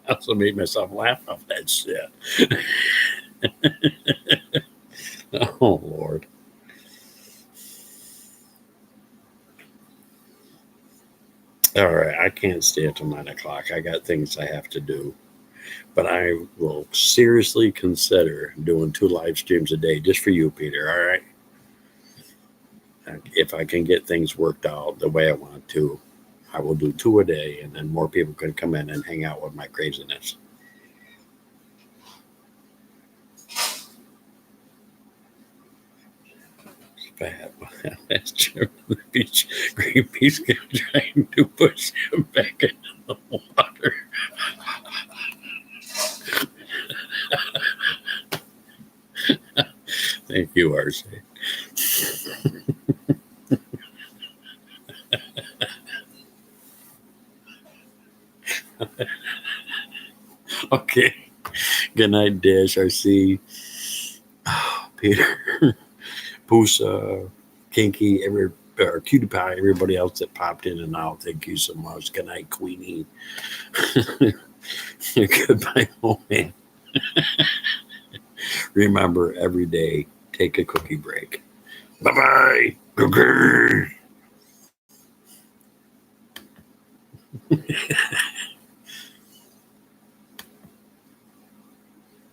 I also made myself laugh off that shit. Oh Lord. All right, I can't stay until 9 o'clock. I got things I have to do, but I will seriously consider doing 2 live streams a day just for you, Peter. All right, if I can get things worked out the way I want to, I will do 2 a day, and then more people can come in and hang out with my craziness. Fat. That's true. The beach, Greenpeace kept trying to push him back into the water. Thank you, RC. Okay. Good night, Dash, RC, Peter, Pusa, Kinky, or Cutie Pie, everybody else that popped in and out. Thank you so much. Good night, Queenie. Goodbye, old man. Remember, every day, take a cookie break. Bye bye. Cookie.